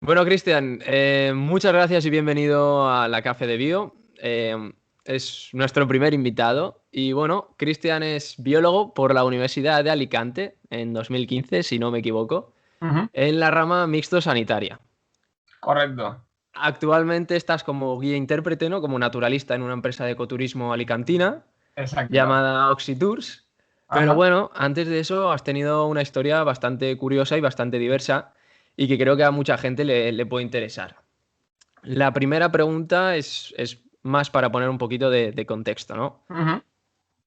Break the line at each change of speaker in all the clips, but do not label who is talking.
Bueno, Cristian, muchas gracias y bienvenido a la Café de Bio. Es nuestro primer invitado y bueno, Cristian es biólogo por la Universidad de Alicante en 2015, si no me equivoco,
Ujú.
en la rama mixto sanitaria.
Correcto.
Actualmente estás como guía intérprete, ¿no? Como naturalista en una empresa de ecoturismo alicantina
Exacto.
llamada Oxitours. Pero
Ajá.
bueno, antes de eso has tenido una historia bastante curiosa y bastante diversa y que creo que a mucha gente le puede interesar. La primera pregunta es más para poner un poquito de contexto, ¿no?
Ujú.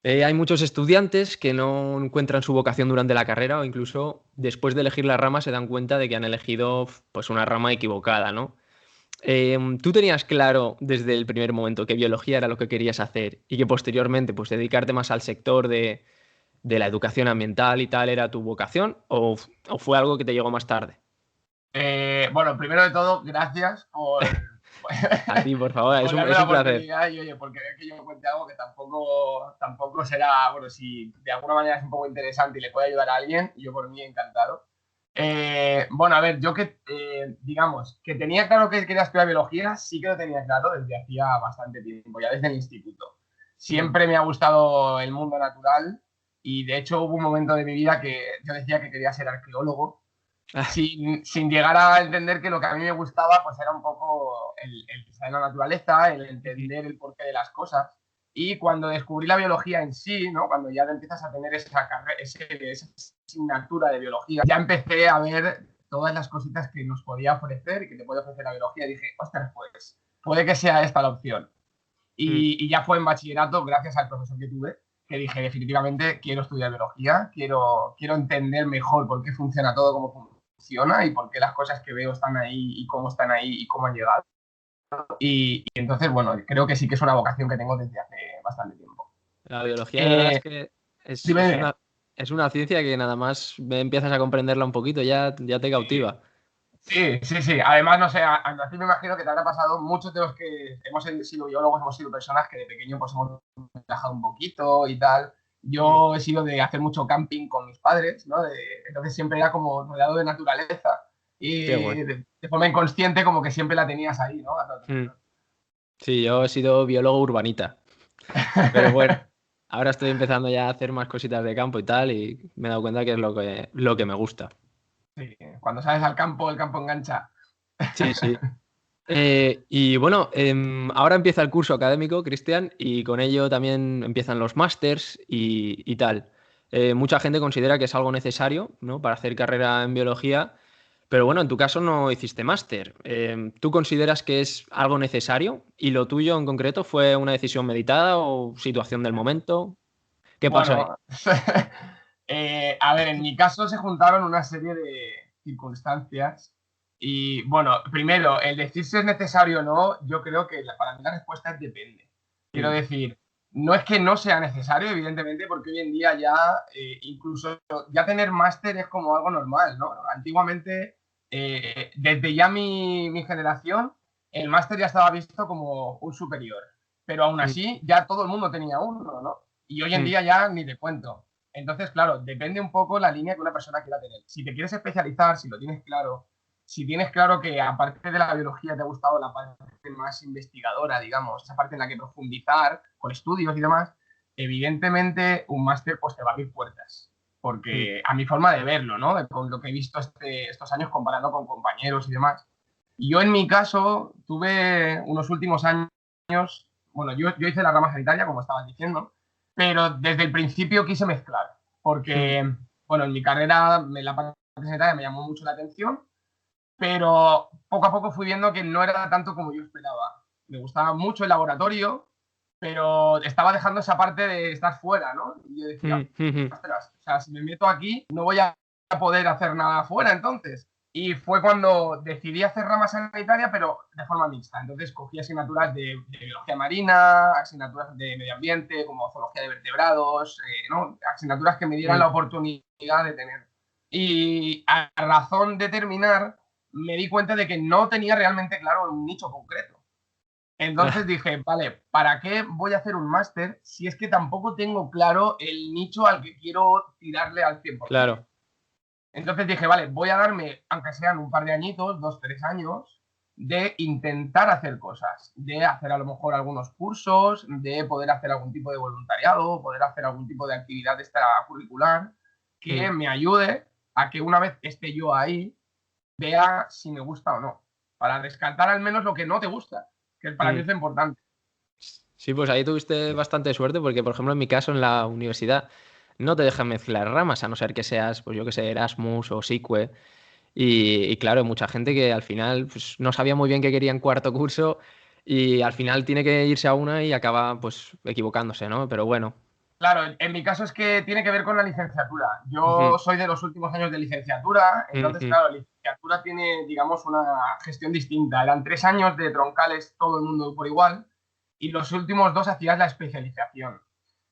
Hay muchos estudiantes que no encuentran su vocación durante la carrera o incluso después de elegir la rama se dan cuenta de que han elegido pues una rama equivocada, ¿no? ¿Tú tenías claro desde el primer momento que biología era lo que querías hacer y que posteriormente pues dedicarte más al sector de la educación ambiental y tal era tu vocación o fue algo que te llegó más tarde?
Bueno, primero de todo, gracias por,
A ti, por favor,
por
es
darme la
un placer.
oportunidad y oye, por querer que yo cuente algo que tampoco será, bueno, si de alguna manera es un poco interesante y le puede ayudar a alguien, yo por mí encantado. Bueno, a ver, yo digamos, que tenía claro que quería estudiar biología, sí que lo tenía claro desde hacía bastante tiempo, ya desde el instituto.
Mm.
Siempre me ha gustado el mundo natural y de hecho hubo un momento de mi vida que yo decía que quería ser arqueólogo sin llegar a entender que lo que a mí me gustaba pues era un poco el saber la naturaleza, el entender el porqué de las cosas. Y cuando descubrí la biología en sí, ¿no? Cuando ya empiezas a tener esa asignatura de biología, ya empecé a ver todas las cositas que nos podía ofrecer y que te puede ofrecer la biología. Y dije, ostras, pues puede que sea esta la opción.
Mm.
Y ya fue en bachillerato, gracias al profesor que tuve, que dije definitivamente quiero estudiar biología, quiero entender mejor por qué funciona todo, cómo funciona y por qué las cosas que veo están ahí y cómo están ahí y cómo han llegado. Y entonces, bueno, creo que sí que es una vocación que tengo desde hace bastante tiempo.
La biología de verdad es
Eh,
que es,
dime,
es
dime.
una, es una ciencia que nada más empiezas a comprenderla un poquito, ya te
Sí,
cautiva.
sí. Además, no sé, a ti me imagino que te habrá pasado, muchos de los que hemos sido biólogos, hemos sido personas que de pequeño pues hemos viajado un poquito y tal.
Mm.
Yo he sido de hacer mucho camping con mis padres, ¿no? Entonces siempre era como rodeado de naturaleza
Qué
y
guay.
de forma inconsciente como que siempre la tenías ahí, ¿no? A tu
Mm.
alrededor.
Sí, yo he sido biólogo urbanita, pero bueno, ahora estoy empezando ya a hacer más cositas de campo y tal y me he dado cuenta que es lo que me gusta.
Sí, cuando sales al campo, el campo engancha.
Sí, sí. Y bueno, ahora empieza el curso académico, Cristian, y con ello también empiezan los másters y tal. Mucha gente considera que es algo necesario, ¿no? Para hacer carrera en biología, pero bueno, en tu caso no hiciste máster. ¿Tú consideras que es algo necesario? ¿Y lo tuyo en concreto fue una decisión meditada o situación del momento? ¿Qué pasó ahí?
Bueno, a ver, en mi caso se juntaron una serie de circunstancias y bueno, primero, el decir si es necesario o no, yo creo que para mí la respuesta es depende. Quiero
Mm.
decir, no es que no sea necesario, evidentemente, porque hoy en día ya incluso ya tener máster es como algo normal, ¿no? Antiguamente, desde ya mi generación, el máster ya estaba visto como un superior, pero aún
Mm.
así ya todo el mundo tenía uno, ¿no? Y hoy en
Mm.
día ya ni te cuento. Entonces, claro, depende un poco la línea que una persona quiera tener. Si te quieres especializar, si lo tienes claro, si tienes claro que aparte de la biología te ha gustado la parte más investigadora, digamos, esa parte en la que profundizar con estudios y demás, evidentemente un máster pues te va a abrir puertas.
Mm.
Porque a mi forma de verlo, ¿no? Con lo que he visto estos años comparando con compañeros y demás. Y yo en mi caso tuve unos últimos años, bueno, yo hice la rama sanitaria, como estabas diciendo, pero desde el principio quise mezclar,
Mm.
porque, bueno, en mi carrera la parte sanitaria me llamó mucho la atención, pero poco a poco fui viendo que no era tanto como yo esperaba. Me gustaba mucho el laboratorio, pero estaba dejando esa parte de estar fuera, ¿no? Y yo decía,
Mm. Mm.
ostras, o sea, si me meto aquí, no voy a poder hacer nada afuera entonces. Y fue cuando decidí hacer rama sanitaria, pero de forma mixta. Entonces cogí asignaturas de biología marina, asignaturas de medio ambiente, como zoología de vertebrados, ¿no? Asignaturas que me dieran
Mm.
la oportunidad de tener. Y a razón de terminar, me di cuenta de que no tenía realmente claro un nicho concreto. Entonces
Ah,
dije, vale, ¿para qué voy a hacer un máster si es que tampoco tengo claro el nicho al que quiero tirarle al 100%?
claro.
Entonces dije, vale, voy a darme, aunque sean un par de añitos, 2, 3 años, de intentar hacer cosas, de hacer a lo mejor algunos cursos, de poder hacer algún tipo de voluntariado, poder hacer algún tipo de actividad extracurricular que me ayude a que una vez esté yo ahí, vea si me gusta o no, para descartar al menos lo que no te gusta, que para mí es lo importante.
Sí, pues ahí tuviste bastante suerte porque, por ejemplo, en mi caso, en la universidad, no te dejan mezclar ramas, a no ser que seas, pues yo que sé, Erasmus o SICUE. Y claro, hay mucha gente que al final pues, no sabía muy bien qué quería en cuarto curso y al final tiene que irse a una y acaba pues equivocándose, ¿no? Pero bueno.
Claro, en mi caso es que tiene que ver con la licenciatura.
Ujú,
Yo soy de los últimos años de licenciatura, entonces,
ujú,
claro, la licenciatura tiene, digamos, una gestión distinta. Eran 3 años de troncales, todo el mundo por igual, y los últimos 2 hacías la especialización.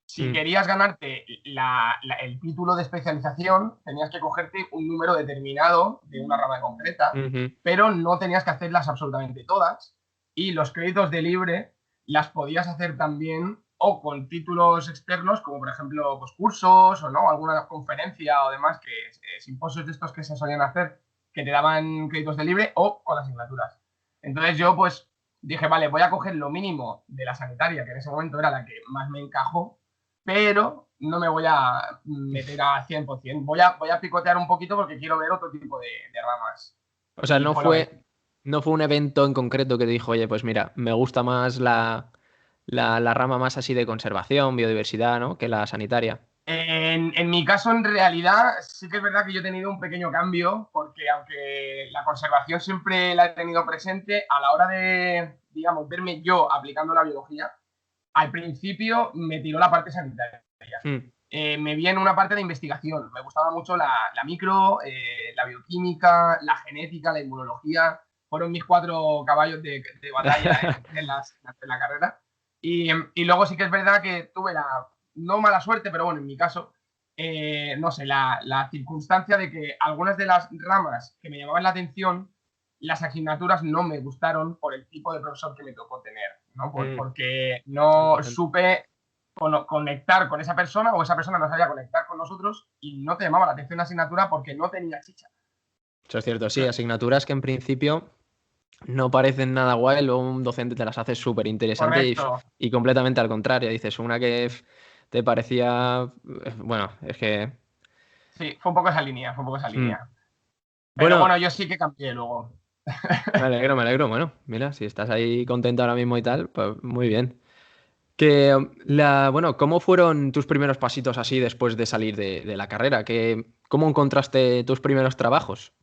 Si
mm,
querías ganarte el título de especialización, tenías que cogerte un número determinado de una rama concreta,
ujú,
pero no tenías que hacerlas absolutamente todas, y los créditos de libre las podías hacer también o con títulos externos, como por ejemplo pues, cursos o no, alguna conferencia o demás, que simposios de estos que se solían hacer, que te daban créditos de libre o con asignaturas. Entonces yo pues dije, vale, voy a coger lo mínimo de la sanitaria, que en ese momento era la que más me encajó, pero no me voy a meter a 100%. Voy a picotear un poquito porque quiero ver otro tipo de ramas.
O sea,
Y fue lo que hice.
no fue un evento en concreto que te dijo, oye, pues mira, me gusta más la rama más así de conservación, biodiversidad, ¿no? Que la sanitaria.
En mi caso, en realidad, sí que es verdad que yo he tenido un pequeño cambio, porque aunque la conservación siempre la he tenido presente, a la hora de, digamos, verme yo aplicando la biología, al principio me tiró la parte sanitaria.
Mm,
Me vi en una parte de investigación. Me gustaba mucho la micro, la bioquímica, la genética, la inmunología. Fueron mis 4 caballos de batalla en la carrera. Y luego sí que es verdad que tuve no mala suerte, pero bueno, en mi caso, no sé, la circunstancia de que algunas de las ramas que me llamaban la atención, las asignaturas no me gustaron por el tipo de profesor que me tocó tener, ¿no?
mm,
Porque no
entiendo.
supe conectar con esa persona o esa persona no sabía conectar con nosotros y no te llamaba la atención la asignatura porque no tenía chicha.
Eso es cierto, sí, asignaturas que en principio no parecen nada guay, luego un docente te las hace súper interesante
Correcto.
y completamente al contrario. Dices, una que te parecía, bueno, es que...
Sí, fue un poco esa línea, fue un poco esa
mm.
línea. Pero
Bueno,
bueno, yo sí que cambié luego.
me alegro, me alegro. Bueno, mira, si estás ahí contento ahora mismo y tal, pues muy bien. Que bueno, ¿cómo fueron tus primeros pasitos así después de salir de la carrera? ¿Cómo encontraste tus primeros trabajos?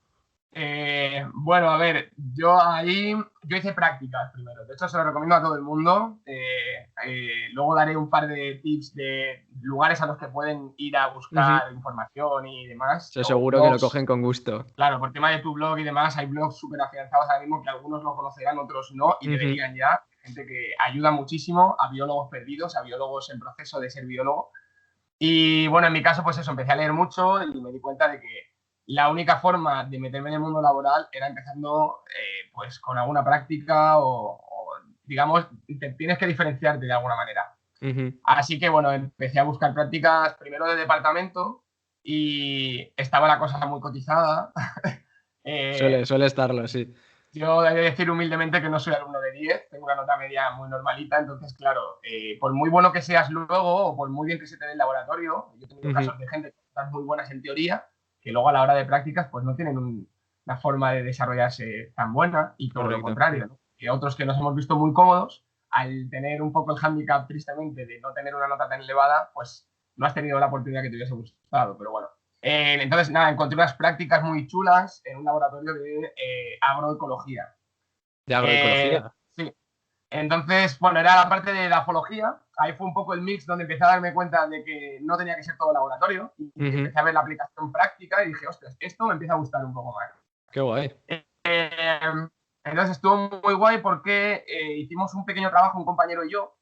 Bueno, a ver, yo hice prácticas primero, de hecho se lo recomiendo a todo el mundo. Luego daré un par de tips de lugares a los que pueden ir a
Ujú.
buscar información y demás,
Eso
o
seguro que lo
blogs.
cogen con gusto.
Claro, por tema de tu blog y demás, hay blogs súper afianzados ahora mismo que algunos lo conocerán, otros no, y
Ujú.
deberían ya. Gente que ayuda muchísimo a biólogos perdidos, a biólogos en proceso de ser biólogo. Y bueno, en mi caso, pues eso, empecé a leer mucho y me di cuenta de que la única forma de meterme en el mundo laboral era empezando pues con alguna práctica digamos, tienes que diferenciarte de alguna manera.
Ujú.
Así que bueno, empecé a buscar prácticas primero de departamento y estaba la cosa muy cotizada.
Suele,
eh,
suele estarlo, sí.
yo he de decir humildemente que no soy alumno de 10, tengo una nota media muy normalita, entonces, claro, por muy bueno que seas luego o por muy bien que se te dé el laboratorio, yo he tenido
Ujú.
casos de gente que están muy buenas en teoría, que luego a la hora de prácticas pues no tienen una forma de desarrollarse tan buena y todo lo
Correcto.
contrario, ¿no? Que otros que nos hemos visto muy cómodos, al tener un poco el hándicap tristemente de no tener una nota tan elevada, pues no has tenido la oportunidad que te hubiese gustado, pero bueno. Entonces, nada, encontré unas prácticas muy chulas en un laboratorio de agroecología.
De agroecología.
Sí, entonces, bueno, era la parte de la afología. Ahí fue un poco el mix donde empecé a darme cuenta de que no tenía que ser todo laboratorio y
Ujú.
empecé a ver la aplicación práctica y dije, ostras, esto me empieza a gustar un poco más.
Qué guay.
Eh, entonces estuvo muy guay porque hicimos un pequeño trabajo, un compañero y yo.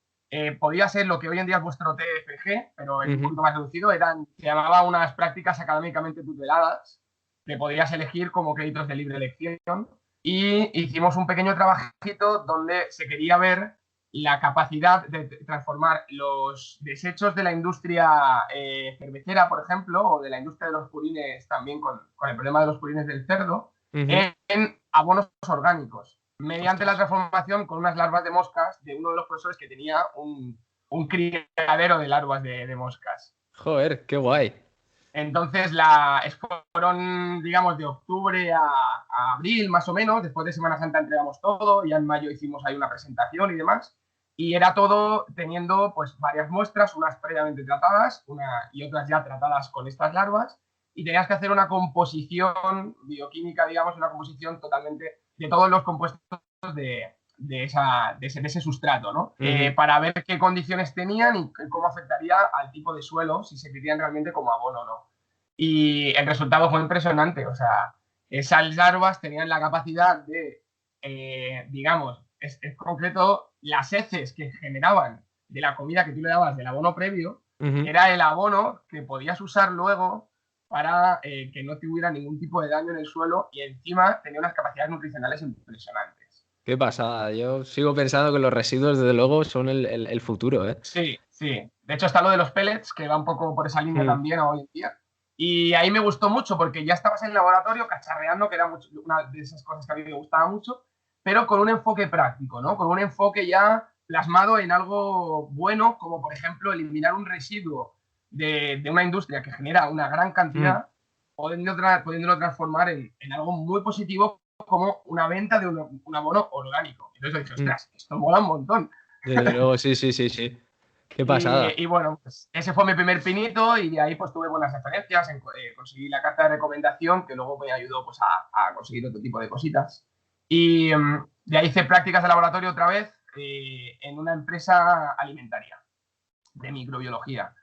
Podía ser lo que hoy en día es vuestro TFG, pero es un
Ujú.
poquito más reducido. Se llamaba unas prácticas académicamente tuteladas que podías elegir como créditos de libre elección. Y hicimos un pequeño trabajito donde se quería ver la capacidad de transformar los desechos de la industria cervecera, por ejemplo, o de la industria de los purines también con el problema de los purines del cerdo, en abonos orgánicos, mediante la transformación con unas larvas de moscas de uno de los profesores que tenía un criadero de larvas de moscas.
Joder, qué guay.
Entonces fueron, digamos, de octubre a abril, más o menos. Después de Semana Santa entregamos todo, ya en mayo hicimos ahí una presentación y demás. Y era todo teniendo pues varias muestras, unas previamente tratadas y otras ya tratadas con estas larvas. Y tenías que hacer una composición bioquímica, digamos, una composición totalmente de todos los compuestos de ese sustrato, ¿no? Para ver qué condiciones tenían y cómo afectaría al tipo de suelo, si se querían realmente como abono o no. Y el resultado fue impresionante, o sea, esas larvas tenían la capacidad de, digamos, es concreto, las heces que generaban de la comida que tú le dabas del abono previo, era el abono que podías usar luego para que no tuviera ningún tipo de daño en el suelo y encima tenía unas capacidades nutricionales impresionantes.
Qué pasada. Yo sigo pensando que los residuos, desde luego, son el futuro, ¿eh?
Sí, sí. De hecho, está lo de los pellets, que va un poco por esa línea también hoy en día. Y ahí me gustó mucho porque ya estabas en el laboratorio cacharreando, que era una de esas cosas que a mí me gustaba mucho, pero con un enfoque práctico, ¿no? Con un enfoque ya plasmado en algo bueno, como por ejemplo eliminar un residuo de una industria que genera una gran cantidad, pudiéndolo transformar en algo muy positivo como una venta de un abono orgánico. Entonces dije, ostras, esto mola un montón.
Desde luego, sí, sí, sí, sí. Qué pasada.
Y bueno, pues ese fue mi primer pinito y de ahí pues tuve buenas experiencias, conseguí la carta de recomendación que luego me ayudó pues a conseguir otro tipo de cositas. Y de ahí hice prácticas de laboratorio otra vez en una empresa alimentaria de microbiología.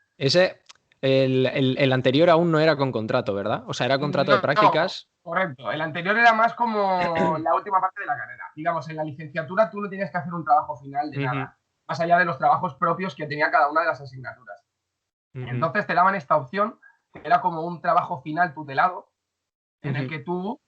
El anterior aún no era con contrato, ¿verdad? O sea, era contrato de
No,
prácticas.
correcto. El anterior era más como la última parte de la carrera. Digamos, en la licenciatura tú no tenías que hacer un trabajo final de nada, más allá de los trabajos propios que tenía cada una de las asignaturas. Entonces te daban esta opción, que era como un trabajo final tutelado, en el que tú,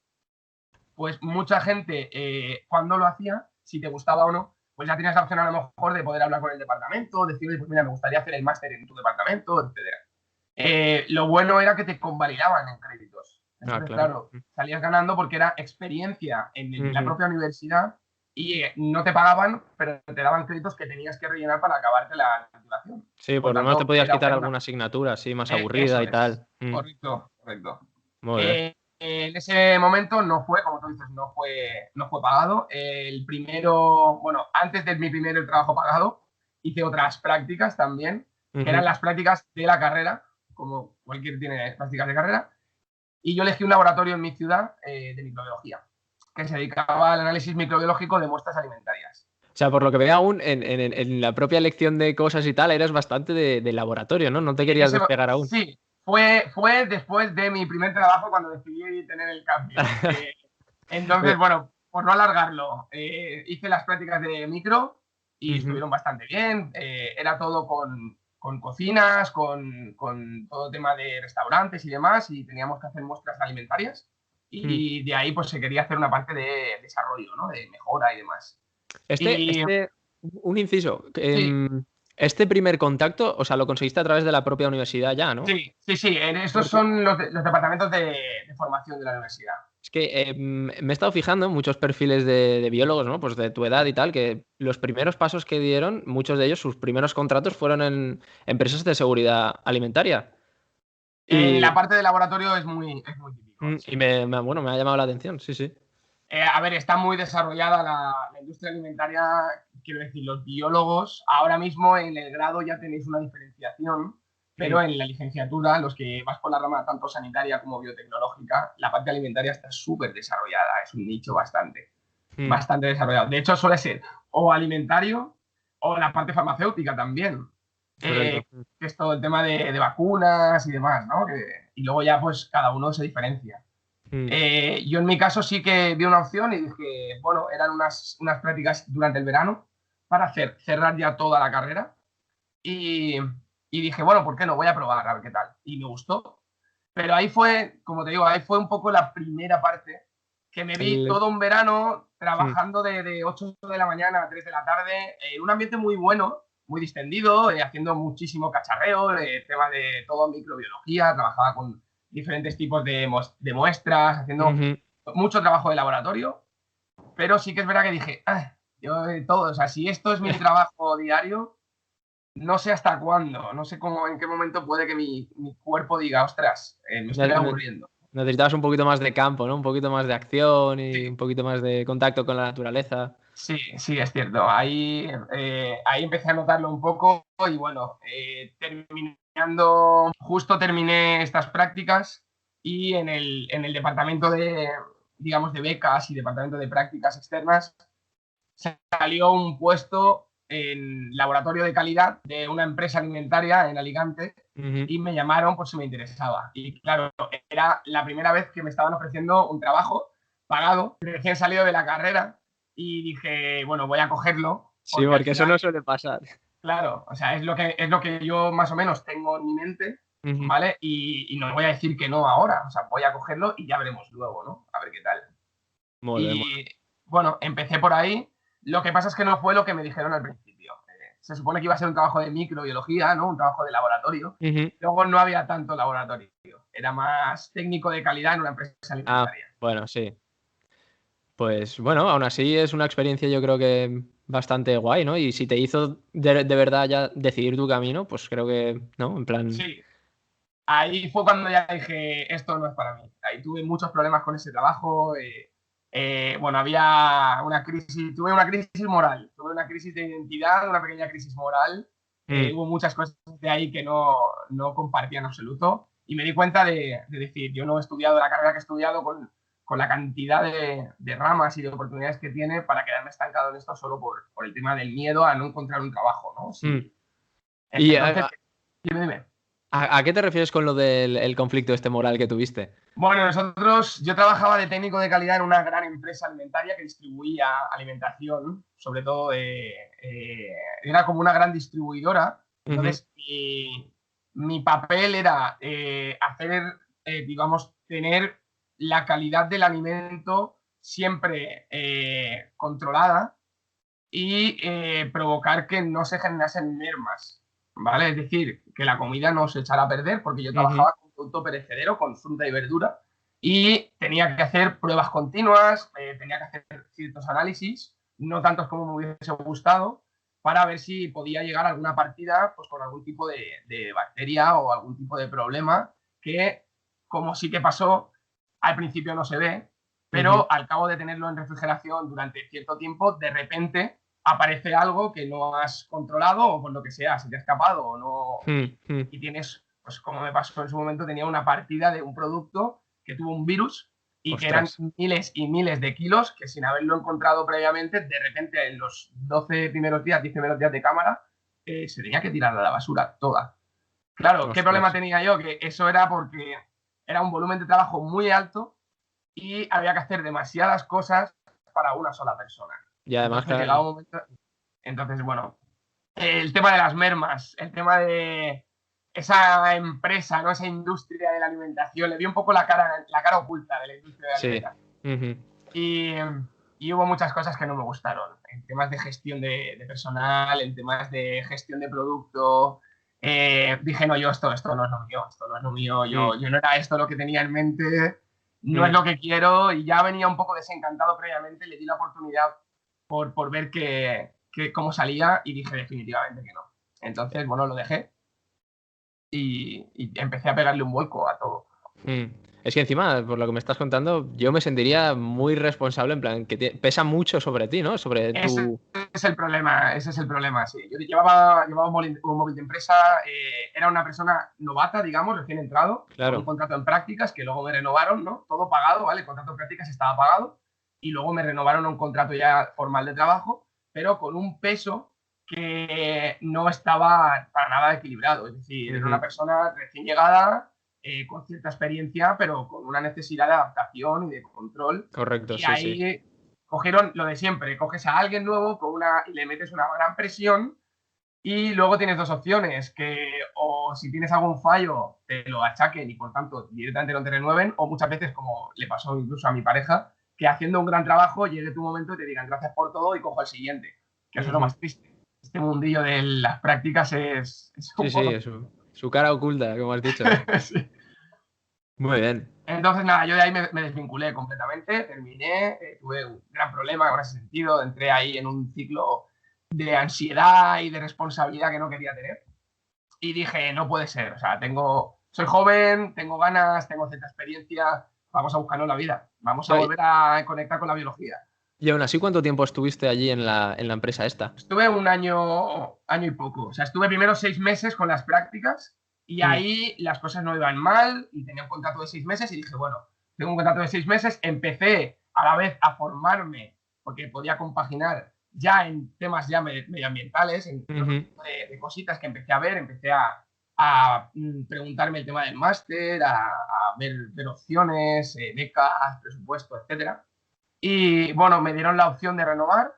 pues mucha gente, cuando lo hacía, si te gustaba o no, pues ya tenías la opción a lo mejor de poder hablar con el departamento, decirle, pues mira, me gustaría hacer el máster en tu departamento, etc. Lo bueno era que te convalidaban en créditos. Entonces, claro, salías ganando porque era experiencia en la propia universidad y no te pagaban, pero te daban créditos que tenías que rellenar para acabarte la titulación.
Sí, por lo menos te podías quitar alguna asignatura así más aburrida y tal.
Correcto, correcto.
Muy bien.
En ese momento no fue, como tú dices, no fue pagado. El primero, bueno, antes de mi primer trabajo pagado, hice otras prácticas también, que eran las prácticas de la carrera, como cualquier tiene prácticas de carrera. Y yo elegí un laboratorio en mi ciudad de microbiología, que se dedicaba al análisis microbiológico de muestras alimentarias.
O sea, por lo que veo aún, en la propia elección de cosas y tal, eres bastante de laboratorio, ¿no? No te querías despegar aún.
Sí, fue después de mi primer trabajo cuando decidí tener el cambio. Entonces, bueno, por no alargarlo, hice las prácticas de micro y estuvieron bastante bien. Era todo con cocinas, con todo tema de restaurantes y demás, y teníamos que hacer muestras alimentarias. Y de ahí pues se quería hacer una parte de desarrollo, ¿no? De mejora y demás.
Un inciso.
Sí.
Este primer contacto, o sea, lo conseguiste a través de la propia universidad ya, ¿no?
Sí. Estos son los departamentos de formación de la universidad.
Es que me he estado fijando en muchos perfiles de biólogos, ¿no? Pues de tu edad y tal, que los primeros pasos que dieron, muchos de ellos, sus primeros contratos fueron en empresas de seguridad alimentaria.
En la parte de laboratorio es muy típico. Sí.
Y bueno, me ha llamado la atención, sí, sí.
A ver, está muy desarrollada la industria alimentaria, quiero decir, los biólogos, ahora mismo en el grado ya tenéis una diferenciación, pero en la licenciatura, los que vas por la rama tanto sanitaria como biotecnológica, la parte alimentaria está súper desarrollada, es un nicho bastante desarrollado. De hecho, suele ser o alimentario o la parte farmacéutica también, que es todo el tema de vacunas y demás, ¿no? Y luego ya pues cada uno se diferencia. Yo en mi caso sí que vi una opción y dije, bueno, eran unas prácticas durante el verano para cerrar ya toda la carrera y dije, bueno, ¿por qué no? Voy a probar a ver qué tal. Y me gustó. Pero ahí fue, como te digo, ahí fue un poco la primera parte que me vi todo un verano
Mm.
trabajando de 8 de la mañana a 3 de la tarde, en un ambiente muy bueno, muy distendido, haciendo muchísimo cacharreo, tema de todo microbiología, trabajaba con diferentes tipos de muestras, haciendo
Ujú.
mucho trabajo de laboratorio, pero sí que es verdad que dije, yo todo, o sea, si esto es mi trabajo diario, no sé hasta cuándo, no sé cómo, en qué momento puede que mi cuerpo diga, ostras, me
Ne
estoy
ne
aburriendo.
Necesitabas un poquito más de campo, ¿no? Un poquito más de acción y
Sí,
un poquito más de contacto con la naturaleza.
sí, sí, es cierto. Ahí empecé a notarlo un poco y bueno, justo terminé estas prácticas y en el departamento digamos, de becas y departamento de prácticas externas salió un puesto en laboratorio de calidad de una empresa alimentaria en Alicante
Ujú.
y me llamaron por si me interesaba. Y claro, era la primera vez que me estaban ofreciendo un trabajo pagado, recién salido de la carrera, y dije, bueno, voy a cogerlo,
Sí,
porque al
porque eso
final,
no suele pasar.
claro, o sea, es lo que yo más o menos tengo en mi mente,
Ujú.
¿vale? Y no voy a decir que no ahora, o sea, voy a cogerlo y ya veremos luego, ¿no? A ver qué tal.
Molt bé, molt
Y bueno, empecé por ahí. Lo que pasa es que no fue lo que me dijeron al principio. Se supone que iba a ser un trabajo de microbiología, ¿no? Un trabajo de laboratorio.
bé. Ujú.
Luego no había tanto laboratorio. Era más técnico de calidad en una empresa
Ah,
alimentaria.
bueno, sí. Pues bueno, aún así es una experiencia yo creo que bastante guay, ¿no? Y si te hizo de verdad ya decidir tu camino, pues creo que, ¿no? En plan,
Sí, ahí fue cuando ya dije, esto no es para mí. Ahí tuve muchos problemas con ese trabajo. Bueno, tuve una crisis moral, tuve una crisis de identidad, una pequeña crisis moral.
mm,
Hubo muchas cosas de ahí que no compartía en absoluto. Y me di cuenta de decir, yo no he estudiado la carrera que he estudiado con la cantidad de ramas y de oportunidades que tiene para quedarme estancado en esto solo por el tema del miedo a no encontrar un trabajo, ¿no?
mm.
Sí.
¿Y
Entonces, dime.
a qué te refieres con lo del el conflicto este moral que tuviste?
Bueno, yo trabajaba de técnico de calidad en una gran empresa alimentaria que distribuía alimentación, sobre todo era como una gran distribuidora.
Ujú.
Entonces, mi papel era digamos, tener la calidad del alimento siempre controlada y provocar que no se generasen mermas, ¿vale? Es decir, que la comida no se echara a perder, porque yo
Ujú.
trabajaba con producto perecedero, con fruta y verdura, y tenía que hacer pruebas continuas, tenía que hacer ciertos análisis, no tantos como me hubiese gustado, para ver si podía llegar a alguna partida pues, con algún tipo de bacteria o algún tipo de problema que, como sí que pasó, al principio no se ve,
Ujú.
pero al cabo de tenerlo en refrigeración durante cierto tiempo, de repente aparece algo que no has controlado o por lo que sea, se te ha escapado o no,
Mm, mm.
y tienes, pues como me pasó en su momento, tenía una partida de un producto que tuvo un virus y que eran
Ostras,
miles y miles de kilos que sin haberlo encontrado previamente, de repente en los 12 primeros días, 10 primeros días de cámara, se tenía que tirar a la basura toda. Claro, ¿qué problema
ostras.
tenía yo? Que eso era porque era un volumen de trabajo muy alto y había que hacer demasiadas cosas para una sola persona.
Y además,
Entonces
claro,
llegaba un momento, bueno, el tema de las mermas, el tema de esa empresa, ¿no? Esa industria de la alimentación, le vi un poco la cara oculta de la industria de la
sí.
alimentación.
Ujú.
Y, y hubo muchas cosas que no me gustaron, en temas de gestión de personal, en temas de gestión de producto. Dije, no, esto no es lo mío, esto no es lo mío,
Mm,
yo no era esto lo que tenía en mente, no es
mm.
lo que quiero y ya venía un poco desencantado previamente, le di la oportunidad por ver cómo salía y dije definitivamente que no. Entonces, bueno, lo dejé y empecé a pegarle un vuelco a todo.
Mm. Es que encima, por lo que me estás contando, yo me sentiría muy responsable, en plan, que pesa mucho sobre ti, ¿no? Sobre
Ese
tu...
ese es el problema, sí. Yo llevaba un móvil de empresa, era una persona novata, digamos, recién entrado, con un
Claro.
contrato en prácticas que luego me renovaron, ¿no? Todo pagado, ¿vale? El contrato en prácticas estaba pagado y luego me renovaron un contrato ya formal de trabajo, pero con un peso que no estaba para nada equilibrado. Es decir, era una
Ujú.
persona recién llegada, con cierta experiencia, pero con una necesidad de adaptación y de control.
Correcto,
Y
sí, sí.
ahí cogieron lo de siempre, coges a alguien nuevo y le metes una gran presión y luego tienes dos opciones, que o si tienes algún fallo te lo achaquen y por tanto directamente no te renueven, o muchas veces, como le pasó incluso a mi pareja, que haciendo un gran trabajo llegue tu momento y te digan gracias por todo y cojo el siguiente. Que eso es lo más triste. Este mundillo de las prácticas es un
Sí,
poco...
es su cara oculta, como has dicho.
Sí.
Muy bien.
Entonces, nada, yo de ahí me desvinculé completamente, terminé, tuve un gran problema en ese sentido, entré ahí en un ciclo de ansiedad y de responsabilidad que no quería tener. Y dije, no puede ser, o sea, soy joven, tengo ganas, tengo cierta experiencia, vamos a buscarnos la vida, vamos a volver a conectar con la biología.
Y aún así, ¿cuánto tiempo estuviste allí en la empresa esta?
Estuve un año y poco, o sea, estuve primero 6 meses con las prácticas y ahí las cosas no iban mal y tenía un contrato de 6 meses y dije, bueno, tengo un contrato de 6 meses, empecé a la vez a formarme porque podía compaginar ya en temas ya medioambientales, en de cositas que empecé a ver, empecé a preguntarme el tema del máster, a ver opciones, becas, presupuesto, etcétera. Y bueno, me dieron la opción de renovar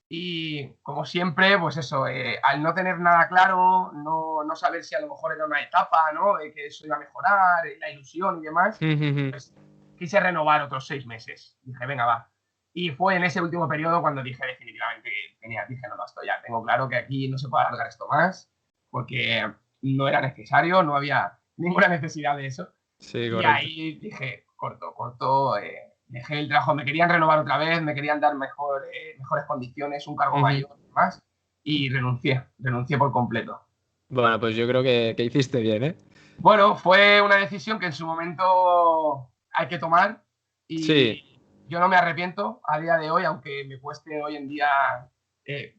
y como siempre, pues eso, al no tener nada claro, no saber si a lo mejor era una etapa, ¿no? De que eso iba a mejorar, la ilusión y demás, pues quise renovar otros 6 meses. Dije, venga, va. Y fue en ese último periodo cuando dije definitivamente que dije, no, basta ya, tengo claro que aquí no se puede alargar esto más, porque no era necesario, no había ninguna necesidad de eso.
Sí,
Y
correcto.
ahí dije, corto, dejé el trabajo, me querían renovar otra vez, me querían dar mejores condiciones, un cargo mayor y demás, y renuncié por completo.
Bueno, pues yo creo que hiciste bien, ¿eh?
Bueno, fue una decisión que en su momento hay que tomar
Sí.
y yo no me arrepiento a día de hoy, aunque me cueste hoy en día,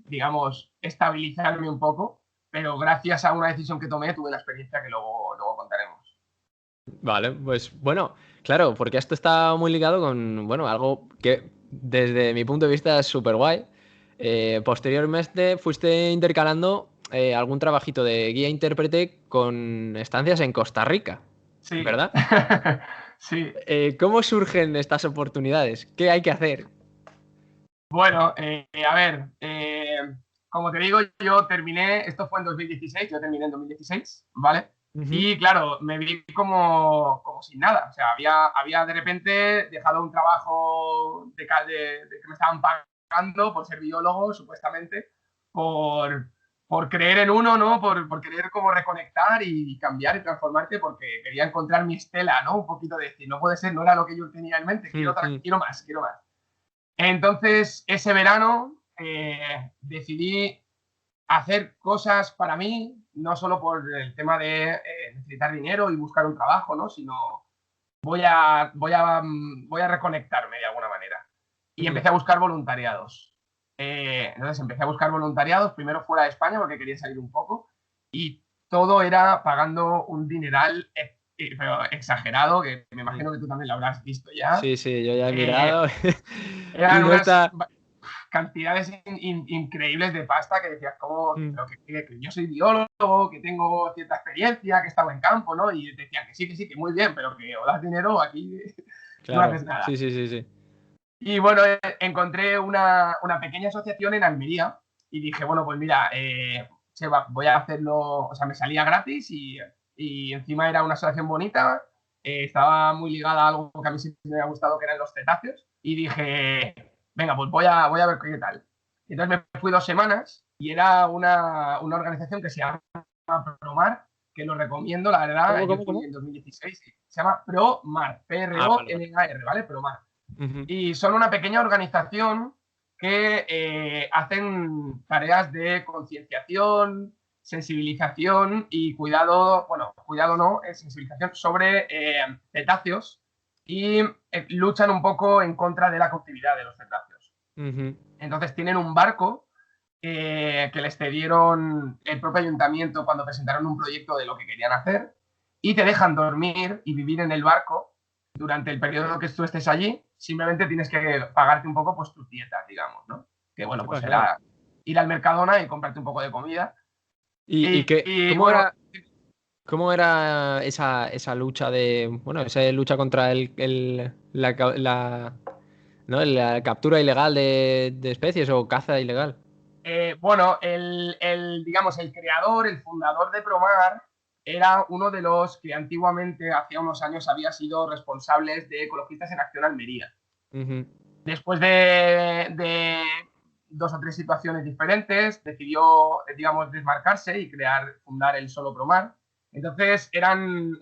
digamos, estabilizarme un poco, pero gracias a una decisión que tomé tuve la experiencia que luego contaremos.
Vale, pues bueno, claro, porque esto está muy ligado con, bueno, algo que desde mi punto de vista es súper guay. Posteriormente fuiste intercalando algún trabajito de guía intérprete con estancias en Costa Rica,
Sí,
¿verdad?
sí.
¿Cómo surgen estas oportunidades? ¿Qué hay que hacer?
Bueno, a ver, como te digo, yo terminé, esto fue en 2016, yo terminé en 2016, ¿vale?
Ujú.
Y claro, me vi como sin nada, o sea, había de repente dejado un trabajo de que me estaban pagando por ser biólogo, supuestamente, por, por creer en uno, ¿no? Por querer como reconectar y cambiar y transformarte, porque quería encontrar mi estela, ¿no? Un poquito de decir, no puede ser, no era lo que yo tenía en mente, quiero más, quiero más. Entonces, ese verano decidí hacer cosas para mí, no solo por el tema de necesitar dinero y buscar un trabajo, ¿no? Sino voy a reconectarme de alguna manera. Y
Ujú.
empecé a buscar voluntariados. Entonces empecé a buscar voluntariados, primero fuera de España, porque quería salir un poco, y todo era pagando un dineral pero exagerado, que me imagino que tú también lo habrás visto ya.
Sí, sí, yo ya he
Eh,
mirado y
eran
no
unas
está...
cantidades increíbles de pasta que decías, como,
Mm,
pero que yo soy biólogo, que tengo cierta experiencia, que he estado en campo, ¿no? Y decían que sí, que muy bien, pero que o das dinero aquí no
claro,
haces nada.
sí, sí, sí, sí.
Y bueno, encontré una pequeña asociación en Almería y dije, bueno, pues mira, voy a hacerlo, o sea, me salía gratis y encima era una asociación bonita, estaba muy ligada a algo que a mí siempre me ha gustado, que eran los cetáceos, y dije, venga, pues voy a ver qué tal. Entonces me fui 2 semanas y era una organización que se llama Promar, que lo recomiendo, la verdad,
¿Cómo,
yo
cómo,
fui
cómo?
en 2016, se llama Promar,
Ah, vale, vale.
Promar, ¿vale? Promar.
Ujú.
Y son una pequeña organización que hacen tareas de concienciación, sensibilización y cuidado, bueno, cuidado no, sensibilización sobre cetáceos y luchan un poco en contra de la cautividad de los cetáceos.
Ujú.
Entonces tienen un barco que les cedieron el propio ayuntamiento cuando presentaron un proyecto de lo que querían hacer y te dejan dormir y vivir en el barco durante el periodo que tú estés allí. Simplemente tienes que pagarte un poco pues tus dietas, digamos, ¿no? Que bueno,
Qué
pues
pasada.
era ir al Mercadona y comprarte un poco de comida.
¿Y
Y bueno,
cómo era esa lucha de, bueno, esa lucha contra ¿no? la captura ilegal de especies o caza ilegal?
bueno, digamos, el creador, el fundador de Promar, era uno de los que antiguamente, hace unos años, había sido responsables de Ecologistas en Acción Almería.
Ujú.
Después de 2 o 3 situaciones diferentes, decidió, digamos, desmarcarse y fundar el Solo Promar. Entonces eran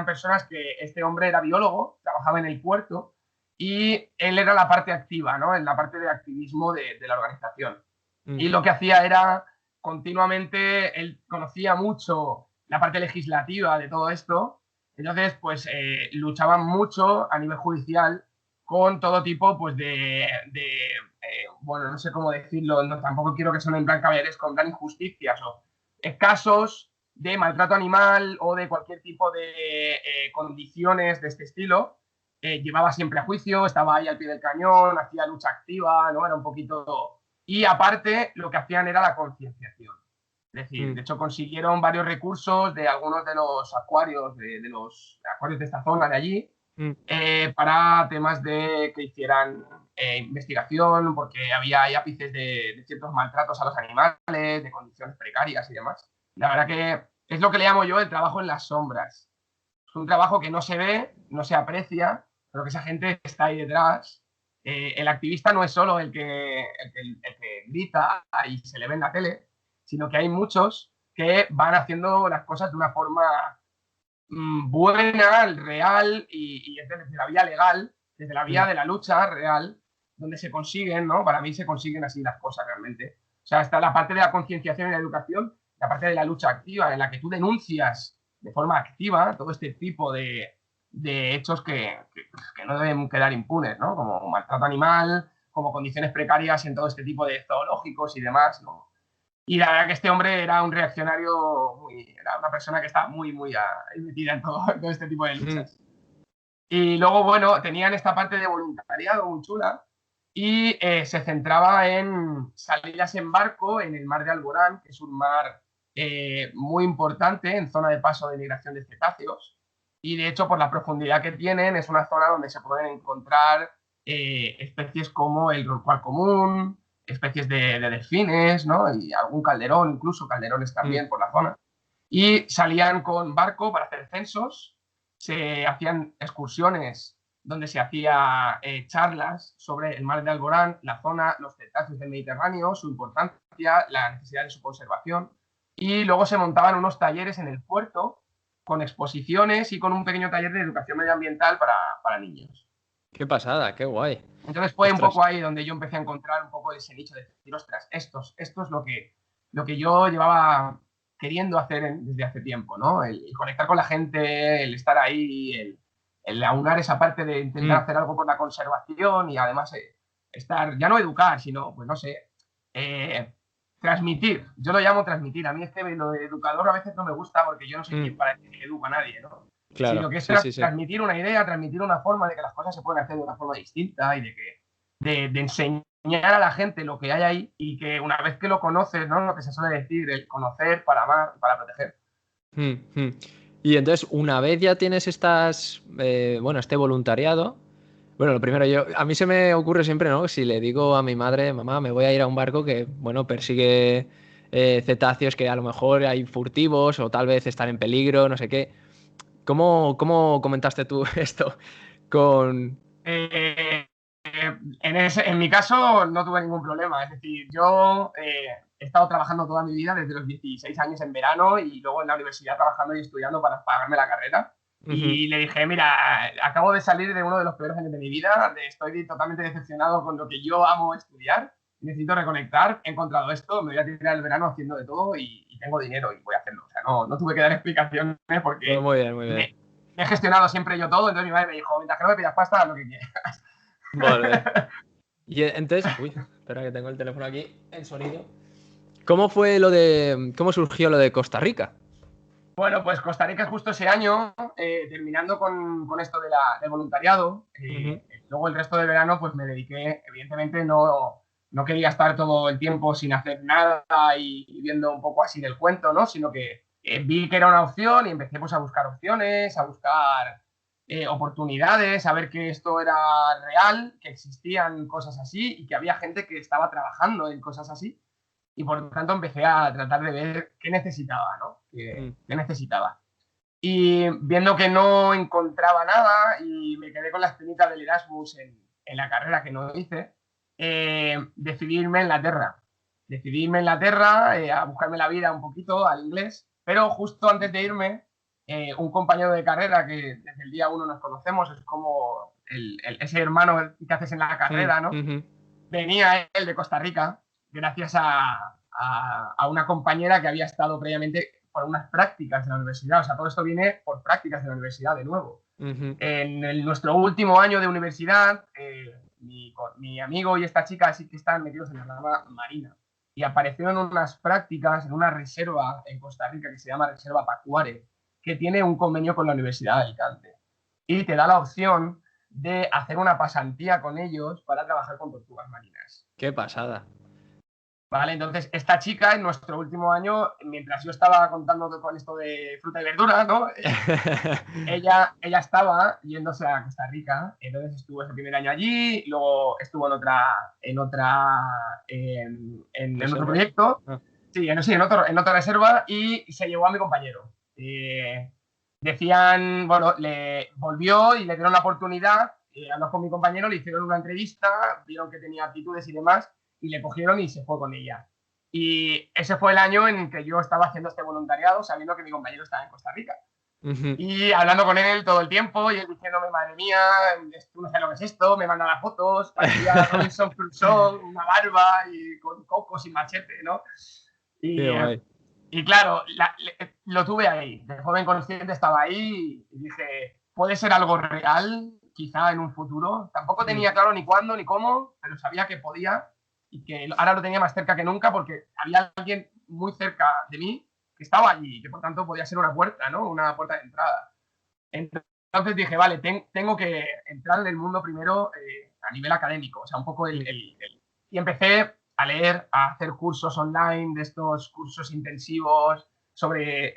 personas que este hombre era biólogo, trabajaba en el puerto y él era la parte activa, ¿no? En la parte de activismo de la organización. Y lo que hacía era continuamente, él conocía mucho la parte legislativa de todo esto, entonces pues luchaban mucho a nivel judicial con todo tipo pues bueno, no sé cómo decirlo, no, tampoco quiero que suenen con gran injusticias o casos de maltrato animal o de cualquier tipo de condiciones de este estilo. Llevaba siempre a juicio, estaba ahí al pie del cañón, hacía lucha activa, ¿no? Era un poquito... Y aparte, lo que hacían era la concienciación. Es decir, de hecho consiguieron varios recursos de algunos de los acuarios, de los acuarios de esta zona de allí, para temas de que hicieran investigación, porque había ápices de ciertos maltratos a los animales, de condiciones precarias y demás. La verdad que es lo que le llamo yo el trabajo en las sombras. Es un trabajo que no se ve, no se aprecia, pero que esa gente está ahí detrás. El activista no es solo el que grita y se le ve en la tele, sino que hay muchos que van haciendo las cosas de una forma buena, real y es desde la vía legal, desde la vía de la lucha real, donde se consiguen, ¿no? Para mí se consiguen así las cosas realmente. O sea, está la parte de la concienciación y la educación, la parte de la lucha activa, en la que tú denuncias de forma activa todo este tipo de hechos que no deben quedar impunes, ¿no? Como maltrato animal, como condiciones precarias en todo este tipo de zoológicos y demás, ¿no? Y la verdad que este hombre era un reaccionario, era una persona que estaba muy metida en todo este tipo de luchas. Y luego, bueno, tenían esta parte de voluntariado muy chula y se centraba en salidas en barco en el mar de Alborán, que es un mar muy importante en zona de paso de migración de cetáceos. Y de hecho, por la profundidad que tienen, es una zona donde se pueden encontrar especies como el rorcual común, especies de delfines, ¿no? Y algún calderón, incluso calderones también por la zona. Y salían con barco para hacer censos, se hacían excursiones donde se hacía charlas sobre el mar de Alborán, la zona, los cetáceos del Mediterráneo, su importancia, la necesidad de su conservación. Y luego se montaban unos talleres en el puerto con exposiciones y con un pequeño taller de educación medioambiental para niños.
Qué pasada, qué guay.
Entonces fue un poco ahí donde yo empecé a encontrar un poco ese nicho de decir, ostras, esto es lo que yo llevaba queriendo hacer desde hace tiempo, ¿no? El conectar con la gente, el estar ahí, el aunar esa parte de intentar hacer algo por la conservación y además estar, ya no educar, sino, pues no sé, transmitir. Yo lo llamo transmitir. A mí es que lo de educador a veces no me gusta porque yo no soy quien para decir que educa a nadie, ¿no?
Claro,
Sino que es
sí.
transmitir una idea, transmitir una forma de que las cosas se pueden hacer de una forma distinta y de enseñar a la gente lo que hay ahí y que una vez que lo conoces, ¿no? Lo que se suele decir, el conocer para amar, para proteger.
Y entonces, una vez ya tienes este voluntariado, bueno, lo primero, a mí se me ocurre siempre, ¿no? Si le digo a mi madre, mamá, me voy a ir a un barco que, bueno, persigue cetáceos que a lo mejor hay furtivos o tal vez están en peligro, no sé qué. ¿Cómo comentaste tú esto con...?
En mi caso no tuve ningún problema. Es decir, yo he estado trabajando toda mi vida desde los 16 años en verano y luego en la universidad trabajando y estudiando para pagarme la carrera. Y le dije, mira, acabo de salir de uno de los peores años de mi vida, estoy totalmente decepcionado con lo que yo amo estudiar, necesito reconectar, he encontrado esto, me voy a tirar el verano haciendo de todo y tengo dinero y voy a hacerlo. O sea, no tuve que dar explicaciones porque
Muy bien.
me he gestionado siempre yo todo, entonces mi madre me dijo, mientras que no me pidas pasta, haz lo que quieras.
Vale. Y entonces, espera que tengo el teléfono aquí en sonido. ¿Cómo surgió lo de Costa Rica?
Bueno, pues Costa Rica justo ese año, terminando con esto del voluntariado, luego el resto del verano pues me dediqué, evidentemente no quería estar todo el tiempo sin hacer nada y viendo un poco así del cuento, ¿no? Sino que vi que era una opción y empecé pues a buscar opciones, a buscar oportunidades, a ver que esto era real, que existían cosas así y que había gente que estaba trabajando en cosas así. Y por lo tanto empecé a tratar de ver qué necesitaba, ¿no? ¿Qué necesitaba? Y viendo que no encontraba nada y me quedé con la espinita del Erasmus en la carrera que no hice, decidí irme a Inglaterra. Decidí irme a Inglaterra a buscarme la vida un poquito al inglés, pero justo antes de irme, un compañero de carrera que desde el día uno nos conocemos, es como ese hermano que haces en la carrera, ¿no? Venía él de Costa Rica gracias a una compañera que había estado previamente por unas prácticas en la universidad. O sea, todo esto viene por prácticas en la universidad de nuevo. En nuestro último año de universidad, mi amigo y esta chica sí que están metidos en la rama marina y aparecieron unas prácticas en una reserva en Costa Rica que se llama Reserva Pacuare, que tiene un convenio con la Universidad de Alicante y te da la opción de hacer una pasantía con ellos para trabajar con tortugas marinas.
¡Qué pasada!
Vale, entonces esta chica en nuestro último año, mientras yo estaba contando con esto de fruta y verdura, ¿no? ella estaba yéndose a Costa Rica, entonces estuvo ese primer año allí, luego estuvo en otro proyecto, en otra reserva y se llevó a mi compañero. Decían, bueno, le volvió y le dieron la oportunidad, habló con mi compañero, le hicieron una entrevista, vieron que tenía aptitudes y demás, y le cogieron y se fue con ella. Y ese fue el año en que yo estaba haciendo este voluntariado sabiendo que mi compañero estaba en Costa Rica. Y hablando con él todo el tiempo y él diciéndome, madre mía, tú no sabes lo que es esto, me manda las fotos, parecía Robinson Crusoe, una barba y con cocos y machete, ¿no? Y claro, lo tuve ahí, de joven consciente estaba ahí y dije, puede ser algo real, quizá en un futuro. Tampoco tenía claro ni cuándo ni cómo, pero sabía que podía y que ahora lo tenía más cerca que nunca porque había alguien muy cerca de mí que estaba allí, que por tanto podía ser una puerta, ¿no? Una puerta de entrada. Entonces dije, vale, tengo que entrar en el mundo primero a nivel académico, o sea, un poco y empecé a leer, a hacer cursos online de estos cursos intensivos sobre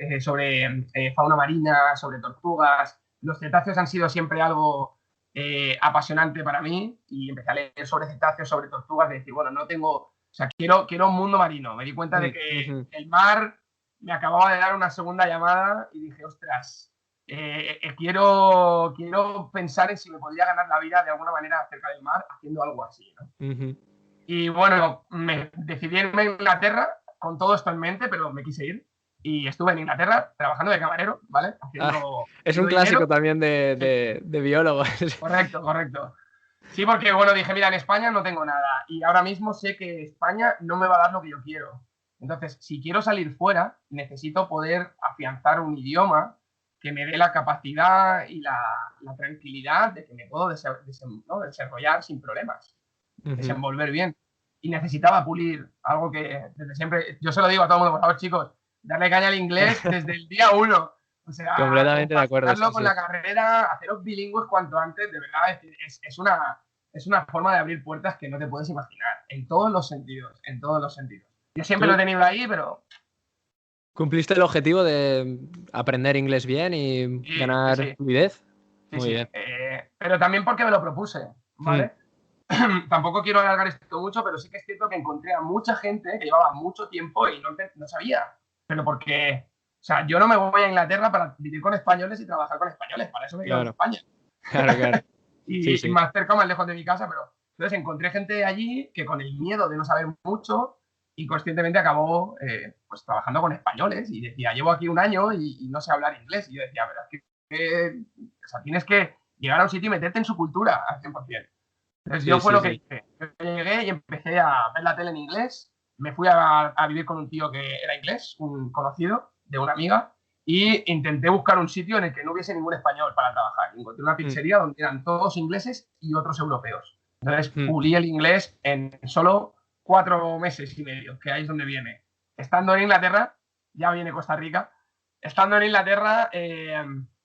fauna marina, sobre tortugas. Los cetáceos han sido siempre algo apasionante para mí y empecé a leer sobre cetáceos, sobre tortugas, de decir, bueno, no tengo, o sea, quiero un mundo marino. Me di cuenta de que el mar me acababa de dar una segunda llamada y dije, ostras, quiero pensar en si me podría ganar la vida de alguna manera cerca del mar haciendo algo así, ¿no? Y bueno, me decidí irme a Inglaterra con todo esto en mente, pero me quise ir. Y estuve en Inglaterra trabajando de camarero, ¿vale?
Es un clásico también de biólogos.
Correcto. Sí, porque bueno, dije, mira, en España no tengo nada. Y ahora mismo sé que España no me va a dar lo que yo quiero. Entonces, si quiero salir fuera, necesito poder afianzar un idioma que me dé la capacidad y la tranquilidad de que me puedo desarrollar sin problemas, desenvolver bien. Y necesitaba pulir algo que desde siempre, yo se lo digo a todo el mundo, por favor, chicos, darle caña al inglés desde el día uno. O sea,
completamente de acuerdo.
Con la carrera, haceros bilingües cuanto antes, de verdad, es una forma de abrir puertas que no te puedes imaginar, en todos los sentidos. Yo siempre lo he tenido ahí, pero...
¿Cumpliste el objetivo de aprender inglés bien y ganar fluidez?
Muy bien. Pero también porque me lo propuse, ¿vale? Tampoco quiero alargar esto mucho, pero sí que es cierto que encontré a mucha gente que llevaba mucho tiempo y no sabía. Pero porque, o sea, yo no me voy a Inglaterra para vivir con españoles y trabajar con españoles, para eso me quedo en España.
Claro.
y más cerca o más lejos de mi casa, pero entonces encontré gente allí que con el miedo de no saber mucho inconscientemente acabó pues trabajando con españoles y decía, llevo aquí un año y no sé hablar inglés. Y yo decía, pero o sea, tienes que llegar a un sitio y meterte en su cultura al 100%. Entonces yo fue lo que hice. Yo llegué y empecé a ver la tele en inglés. Me fui a vivir con un tío que era inglés, un conocido de una amiga, y intenté buscar un sitio en el que no hubiese ningún español para trabajar. Encontré una pizzería donde eran todos ingleses y otros europeos. Entonces pulí el inglés en solo 4 meses y medio, que ahí es donde viene. Estando en Inglaterra, ya viene Costa Rica, estando en Inglaterra,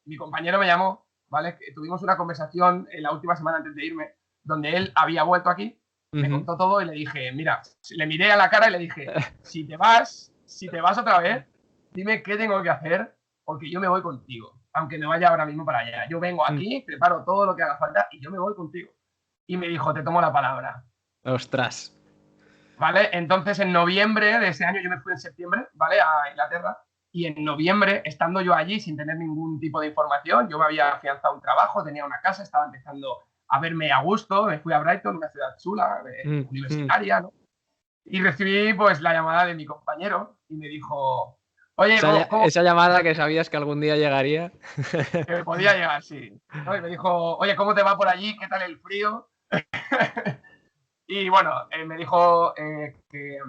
mi compañero me llamó, ¿vale? Tuvimos una conversación en la última semana antes de irme, donde él había vuelto aquí, me contó todo y le dije, mira, le miré a la cara y le dije, si te vas otra vez, dime qué tengo que hacer, porque yo me voy contigo, aunque me vaya ahora mismo para allá. Yo vengo aquí, preparo todo lo que haga falta y yo me voy contigo. Y me dijo, te tomo la palabra.
¡Ostras!
¿Vale? Entonces, en noviembre de ese año, yo me fui en septiembre, ¿vale? A Inglaterra. Y en noviembre, estando yo allí sin tener ningún tipo de información, yo me había afianzado un trabajo, tenía una casa, estaba empezando a verme a gusto, me fui a Brighton, una ciudad chula, universitaria, ¿no? Y recibí pues la llamada de mi compañero y me dijo, oye,
esa llamada que sabías que algún día llegaría.
Que podía llegar, sí. ¿No? Y me dijo, oye, ¿cómo te va por allí? ¿Qué tal el frío? Y bueno, me dijo que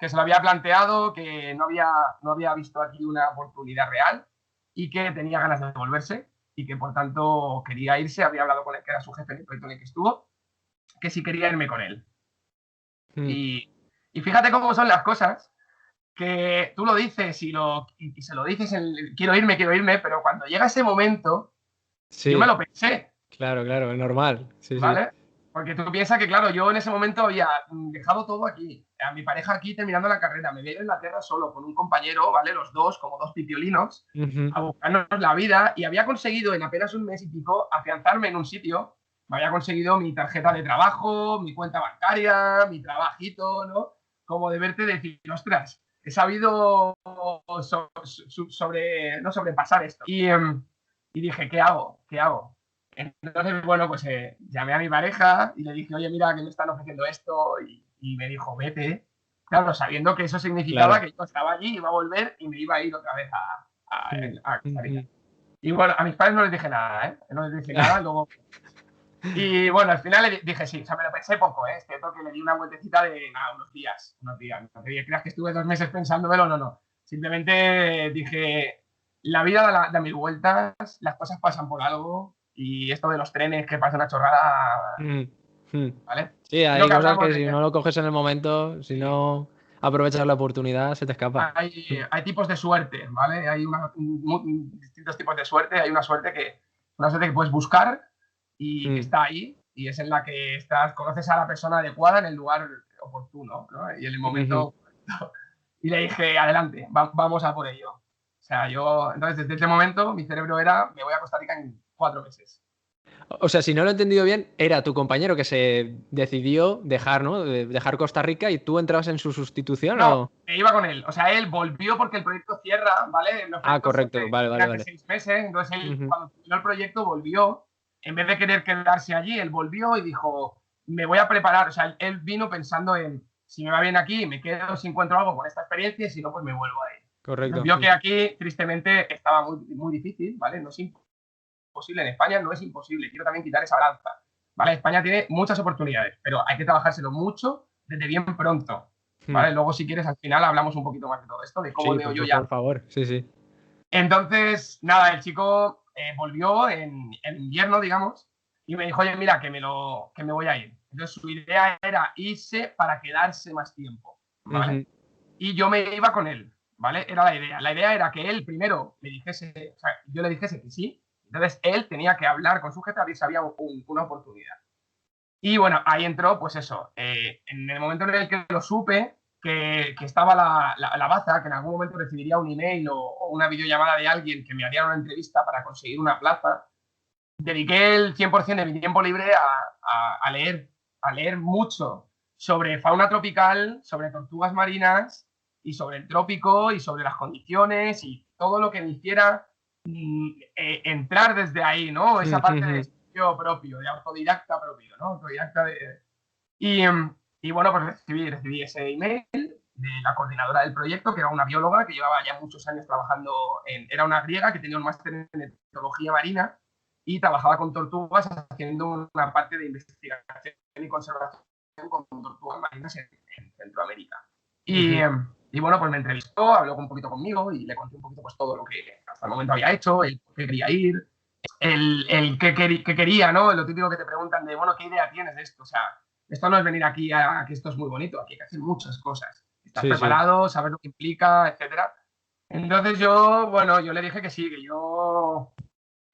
se lo había planteado, que no había visto aquí una oportunidad real y que tenía ganas de volverse y que por tanto quería irse. Había hablado con él, que era su jefe en el proyecto en el que estuvo, que sí quería irme con él. Y fíjate cómo son las cosas, que tú lo dices y se lo dices, quiero irme, pero cuando llega ese momento,
sí,
yo me lo pensé.
Claro, es normal. Sí,
¿Vale?
Sí.
Porque tú piensas que, claro, yo en ese momento había dejado todo aquí, a mi pareja aquí terminando la carrera, me voy a Inglaterra solo con un compañero, ¿vale? Los dos, como dos pipiolinos, a buscarnos la vida, y había conseguido en apenas un mes y pico afianzarme en un sitio, me había conseguido mi tarjeta de trabajo, mi cuenta bancaria, mi trabajito, ¿no? Como de verte decir, ostras, he sabido sobrepasar esto. Y dije, ¿qué hago? ¿Qué hago? Entonces, bueno, pues llamé a mi pareja y le dije, oye, mira, que me están ofreciendo esto, y me dijo, vete. Claro, sabiendo que eso significaba que yo estaba allí, iba a volver y me iba a ir otra vez a Costa Rica. Y bueno, a mis padres no les dije nada, ¿eh? No les dije nada, luego... Y bueno, al final le dije sí, o sea, me lo pensé poco, ¿eh? Es cierto que le di una vueltecita de, nada, unos días. No te creas que estuve 2 meses pensándomelo, no. Simplemente dije, la vida da mil vueltas, las cosas pasan por algo, y esto de los trenes que pasa una chorrada, ¿vale?
Sí, hay cosas que si no lo coges en el momento, si no aprovechas la oportunidad, se te escapa.
Hay tipos de suerte, ¿vale? Hay distintos tipos de suerte. Hay una suerte que puedes buscar y que está ahí, y es en la que conoces a la persona adecuada en el lugar oportuno, ¿no? Y en el momento. Y le dije, adelante, vamos a por ello. O sea, entonces desde ese momento mi cerebro era, me voy a Costa Rica en 4 meses.
O sea, si no lo he entendido bien, era tu compañero que se decidió dejar, ¿no? Dejar Costa Rica y tú entrabas en su sustitución,
No,
¿o?
me iba con él. O sea, él volvió porque el proyecto cierra, ¿vale? El proyecto
Correcto, vale.
hace 6 meses. Entonces él, cuando terminó el proyecto, volvió. En vez de querer quedarse allí, él volvió y dijo, me voy a preparar. O sea, él vino pensando en, si me va bien aquí, me quedo si encuentro algo con esta experiencia, y si no, pues me vuelvo a ir.
Correcto.
Vio que aquí, tristemente, estaba muy, muy difícil, ¿vale? No es imposible. En España no es imposible. Quiero también quitar esa balanza, ¿vale? España tiene muchas oportunidades, pero hay que trabajárselo mucho desde bien pronto, ¿vale? Luego, si quieres, al final hablamos un poquito más de todo esto, de cómo veo yo ya.
Por favor, sí.
Entonces, nada, el chico volvió en invierno, digamos, y me dijo, oye, mira, que me voy a ir. Entonces, su idea era irse para quedarse más tiempo, ¿vale? Y yo me iba con él, ¿vale? Era la idea. La idea era que él primero me dijese, o sea, yo le dijese que sí. Entonces, él tenía que hablar con su jefe a ver si había una oportunidad. Y bueno, ahí entró, pues eso, en el momento en el que lo supe, que estaba la baza, que en algún momento recibiría un email o una videollamada de alguien que me haría una entrevista para conseguir una plaza, dediqué el 100% de mi tiempo libre a leer mucho sobre fauna tropical, sobre tortugas marinas y sobre el trópico y sobre las condiciones y todo lo que me hiciera entrar desde ahí, ¿no? Esa parte de estudio propio, de autodidacta propio, ¿no? Y bueno, pues recibí ese email de la coordinadora del proyecto, que era una bióloga que llevaba ya muchos años trabajando era una griega que tenía un máster en etología marina y trabajaba con tortugas haciendo una parte de investigación y conservación con tortugas marinas en Centroamérica. Y bueno, pues me entrevistó, habló un poquito conmigo y le conté un poquito pues todo lo que hasta el momento había hecho, el por qué quería ir, el qué quería, ¿no? Lo típico que te preguntan de, bueno, ¿qué idea tienes de esto? O sea, esto no es venir aquí a que esto es muy bonito, aquí hay que hacer muchas cosas. Estás preparado, sabes lo que implica, etcétera. Entonces yo le dije que sí, que yo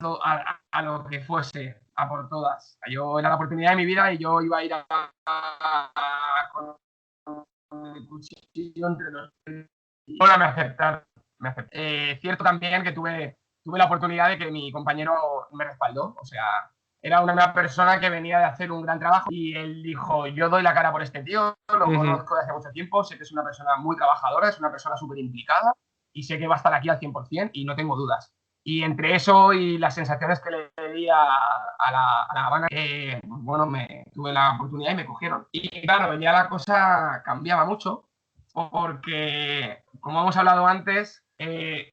a lo que fuese, a por todas. Yo era la oportunidad de mi vida y yo iba a ir con el cuchillo entre los dedos. Bueno, me aceptaron. Cierto también que tuve la oportunidad de que mi compañero me respaldó. O sea, era una persona que venía de hacer un gran trabajo y él dijo, yo doy la cara por este tío, lo conozco de hace mucho tiempo, sé que es una persona muy trabajadora, es una persona súper implicada y sé que va a estar aquí al 100% y no tengo dudas. Y entre eso y las sensaciones que le di a la Habana, bueno, tuve la oportunidad y me cogieron. Y claro, ya la cosa cambiaba mucho porque, como hemos hablado antes,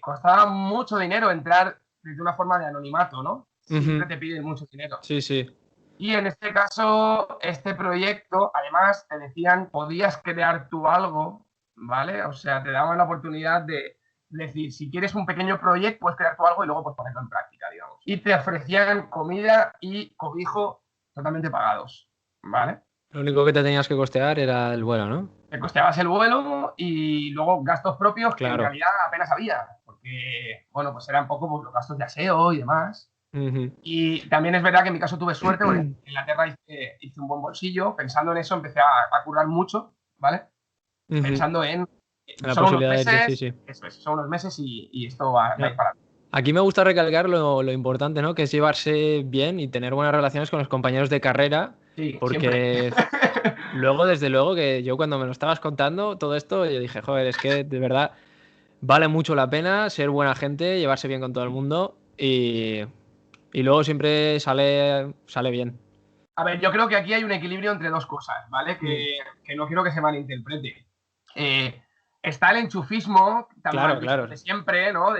costaba mucho dinero entrar de una forma de anonimato, ¿no? Siempre te piden mucho dinero.
Sí, sí.
Y en este caso, este proyecto, además, te decían, podías crear tú algo, ¿vale? O sea, te daban la oportunidad de decir, si quieres un pequeño proyecto, puedes crear tú algo y luego pues ponerlo en práctica, digamos. Y te ofrecían comida y cobijo totalmente pagados, ¿vale?
Lo único que te tenías que costear era el vuelo, ¿no?
Te costeabas el vuelo y luego gastos propios que en
Claro.
realidad apenas había, porque, bueno, pues eran poco pues, los gastos de aseo y demás. Y también es verdad que en mi caso tuve suerte, porque en Inglaterra hice un buen bolsillo. Pensando en eso, empecé a currar mucho, ¿vale? Pensando en
La
son unos
posibilidad de irse, sí,
meses,
sí.
eso es, son unos meses y esto va a ir para adelante.
Aquí me gusta recalcar lo importante, ¿no? Que es llevarse bien y tener buenas relaciones con los compañeros de carrera,
Sí, siempre.
porque luego, desde luego, que yo cuando me lo estabas contando, todo esto, yo dije, joder, es que de verdad vale mucho la pena ser buena gente, llevarse bien con todo el mundo y luego siempre sale bien.
A ver, yo creo que aquí hay un equilibrio entre dos cosas, ¿vale? Que no quiero que se malinterprete. Eh, Está el enchufismo, tan mal
Claro,
visto
claro.
de siempre, ¿no?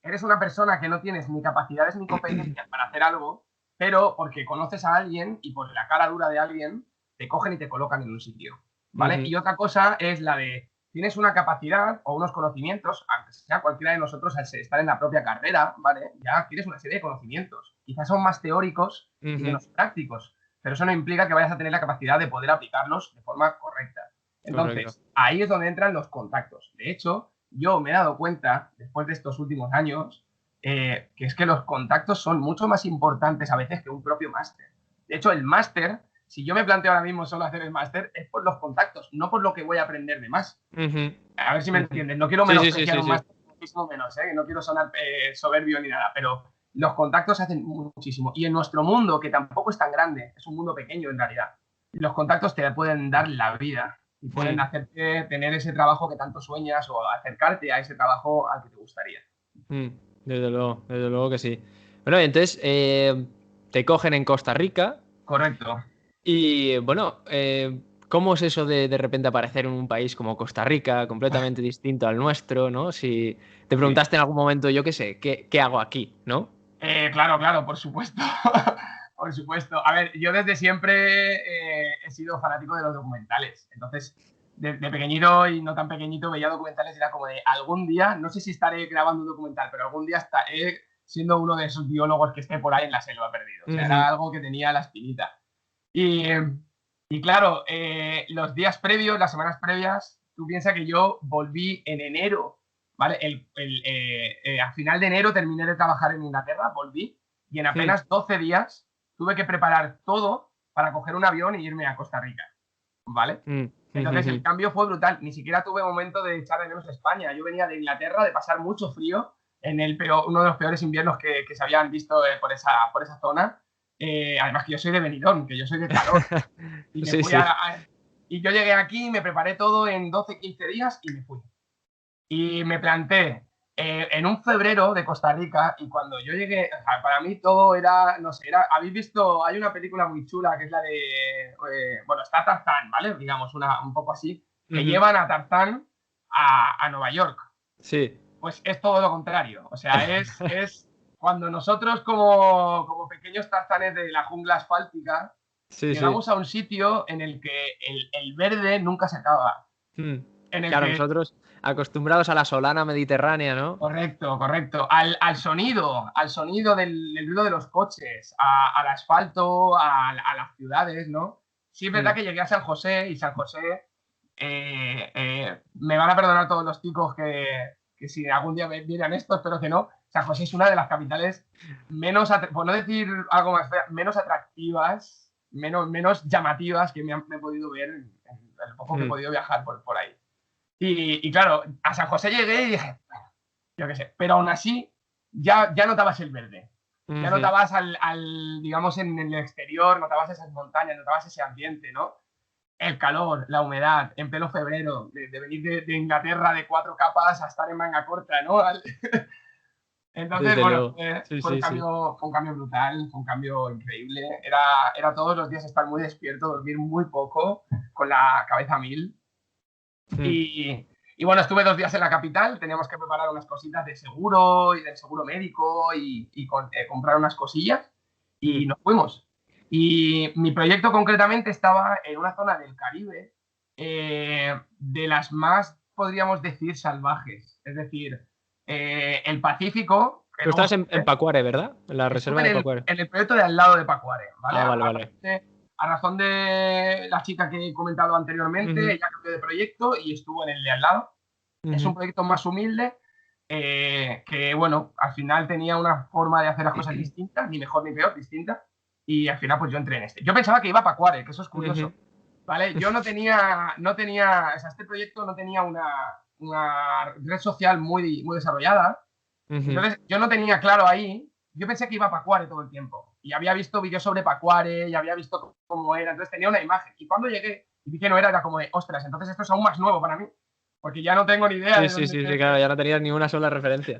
Eres una persona que no tienes ni capacidades ni competencias para hacer algo, pero porque conoces a alguien y por la cara dura de alguien, te cogen y te colocan en un sitio, ¿vale? Y otra cosa es la de, tienes una capacidad o unos conocimientos, aunque sea cualquiera de nosotros al estar en la propia carrera, ¿vale? Ya tienes una serie de conocimientos. Quizás son más teóricos y menos prácticos, pero eso no implica que vayas a tener la capacidad de poder aplicarlos de forma correcta.
Correcto.
Entonces, ahí es donde entran los contactos. De hecho, yo me he dado cuenta, después de estos últimos años, que es que los contactos son mucho más importantes a veces que un propio máster. De hecho, el máster, si yo me planteo ahora mismo solo hacer el máster, es por los contactos, no por lo que voy a aprender de más. A ver si me entiendes. No quiero
Sí, sí, sí,
menospreciar
sí,
un
sí.
máster, muchísimo menos, ¿eh? No quiero sonar soberbio ni nada, pero los contactos hacen muchísimo. Y en nuestro mundo, que tampoco es tan grande, es un mundo pequeño en realidad, los contactos te pueden dar la vida y pueden hacerte tener ese trabajo que tanto sueñas o acercarte a ese trabajo al que te gustaría.
Desde luego que sí. Bueno, y entonces te cogen en Costa Rica
Correcto.
y bueno, ¿cómo es eso de repente aparecer en un país como Costa Rica, completamente distinto al nuestro, ¿no? Si te
Sí.
preguntaste en algún momento, yo qué sé, ¿qué hago aquí, ¿no?
Claro, claro, por supuesto. Por supuesto. A ver, yo desde siempre he sido fanático de los documentales. Entonces, de pequeñito y no tan pequeñito, veía documentales y era como de algún día, no sé si estaré grabando un documental, pero algún día estaré siendo uno de esos biólogos que esté por ahí en la selva perdido. O sea, era algo que tenía la espinita. Y, y claro, los días previos, las semanas previas, tú piensas que yo volví en enero, ¿vale? A final de enero terminé de trabajar en Inglaterra, volví, y en apenas 12 días tuve que preparar todo para coger un avión e irme a Costa Rica, ¿vale? Entonces el cambio fue brutal, ni siquiera tuve momento de echar de menos España. Yo venía de Inglaterra, de pasar mucho frío en uno de los peores inviernos que se habían visto por esa zona. Además que yo soy de Benidorm, que yo soy de calor. Y me
Sí,
fui
sí.
y yo llegué aquí, me preparé todo en 12, 15 días y me fui. Y me planté en un febrero de Costa Rica y cuando yo llegué, o sea, para mí todo era, no sé, habéis visto, hay una película muy chula que es la de, bueno, está Tarzán, ¿vale? Digamos, un poco así, que llevan a Tarzán a Nueva York.
Sí,
Pues es todo lo contrario. O sea, es cuando nosotros como pequeños tarzanes de la jungla asfáltica
sí, sí.
llegamos a un sitio en el que el verde nunca se acaba. En el
Claro,
que,
nosotros acostumbrados a la solana mediterránea, ¿no?
correcto, correcto, al sonido del ruido de los coches, al asfalto, a las ciudades, ¿no? Sí es verdad que llegué a San José y San José, me van a perdonar todos los chicos que si algún día vieran esto, espero que no. San José es una de las capitales menos, por no decir algo más fea, menos atractivas, menos llamativas que me he podido ver en el poco que he podido viajar por ahí. Y claro, a San José llegué y dije, bueno, yo qué sé, pero aún así ya notabas el verde. Ya notabas digamos, en el exterior, notabas esas montañas, notabas ese ambiente, ¿no? El calor, la humedad, en pleno febrero, de venir de Inglaterra de 4 capas a estar en manga corta, ¿no? Entonces,
Desde
bueno,
luego. Sí,
fue
sí, sí.
fue un cambio brutal, fue un cambio increíble. Era todos los días estar muy despierto, dormir muy poco, con la cabeza a mil.
Mm,
Y bueno, estuve 2 días en la capital, teníamos que preparar unas cositas de seguro y del seguro médico comprar unas cosillas y
mm.
nos fuimos. Y mi proyecto concretamente estaba en una zona del Caribe de las más, podríamos decir, salvajes. Es decir, el Pacífico, que
Tú
luego
estás en Pacuare, ¿verdad? En la
estuve
reserva de Pacuare.
en el proyecto de al lado de Pacuare, ¿vale?
Ah, vale, vale.
A razón de la chica que he comentado anteriormente,
Ujú,
ella cambió de proyecto y estuvo en el de al lado. Es un
ujú.
proyecto más humilde, que, bueno, al final tenía una forma de hacer las cosas distintas, ni mejor ni peor, distinta. Y al final, pues yo entré en este. Yo pensaba que iba a Pacuare, que eso es
Ujú,
curioso, ¿vale? Yo o sea, este proyecto no tenía una red social muy desarrollada.
ujú.
Entonces, yo no tenía claro ahí. Yo pensé que iba a Pacuare todo el tiempo. Y había visto vídeos sobre Pacuare, y había visto cómo era. Entonces tenía una imagen. Y cuando llegué y vi que no era, era como de, ostras, entonces esto es aún más nuevo para mí. Porque ya no tengo ni idea
Sí,
de
sí,
dónde.
sí, sí, claro, ya no tenías ni una sola referencia.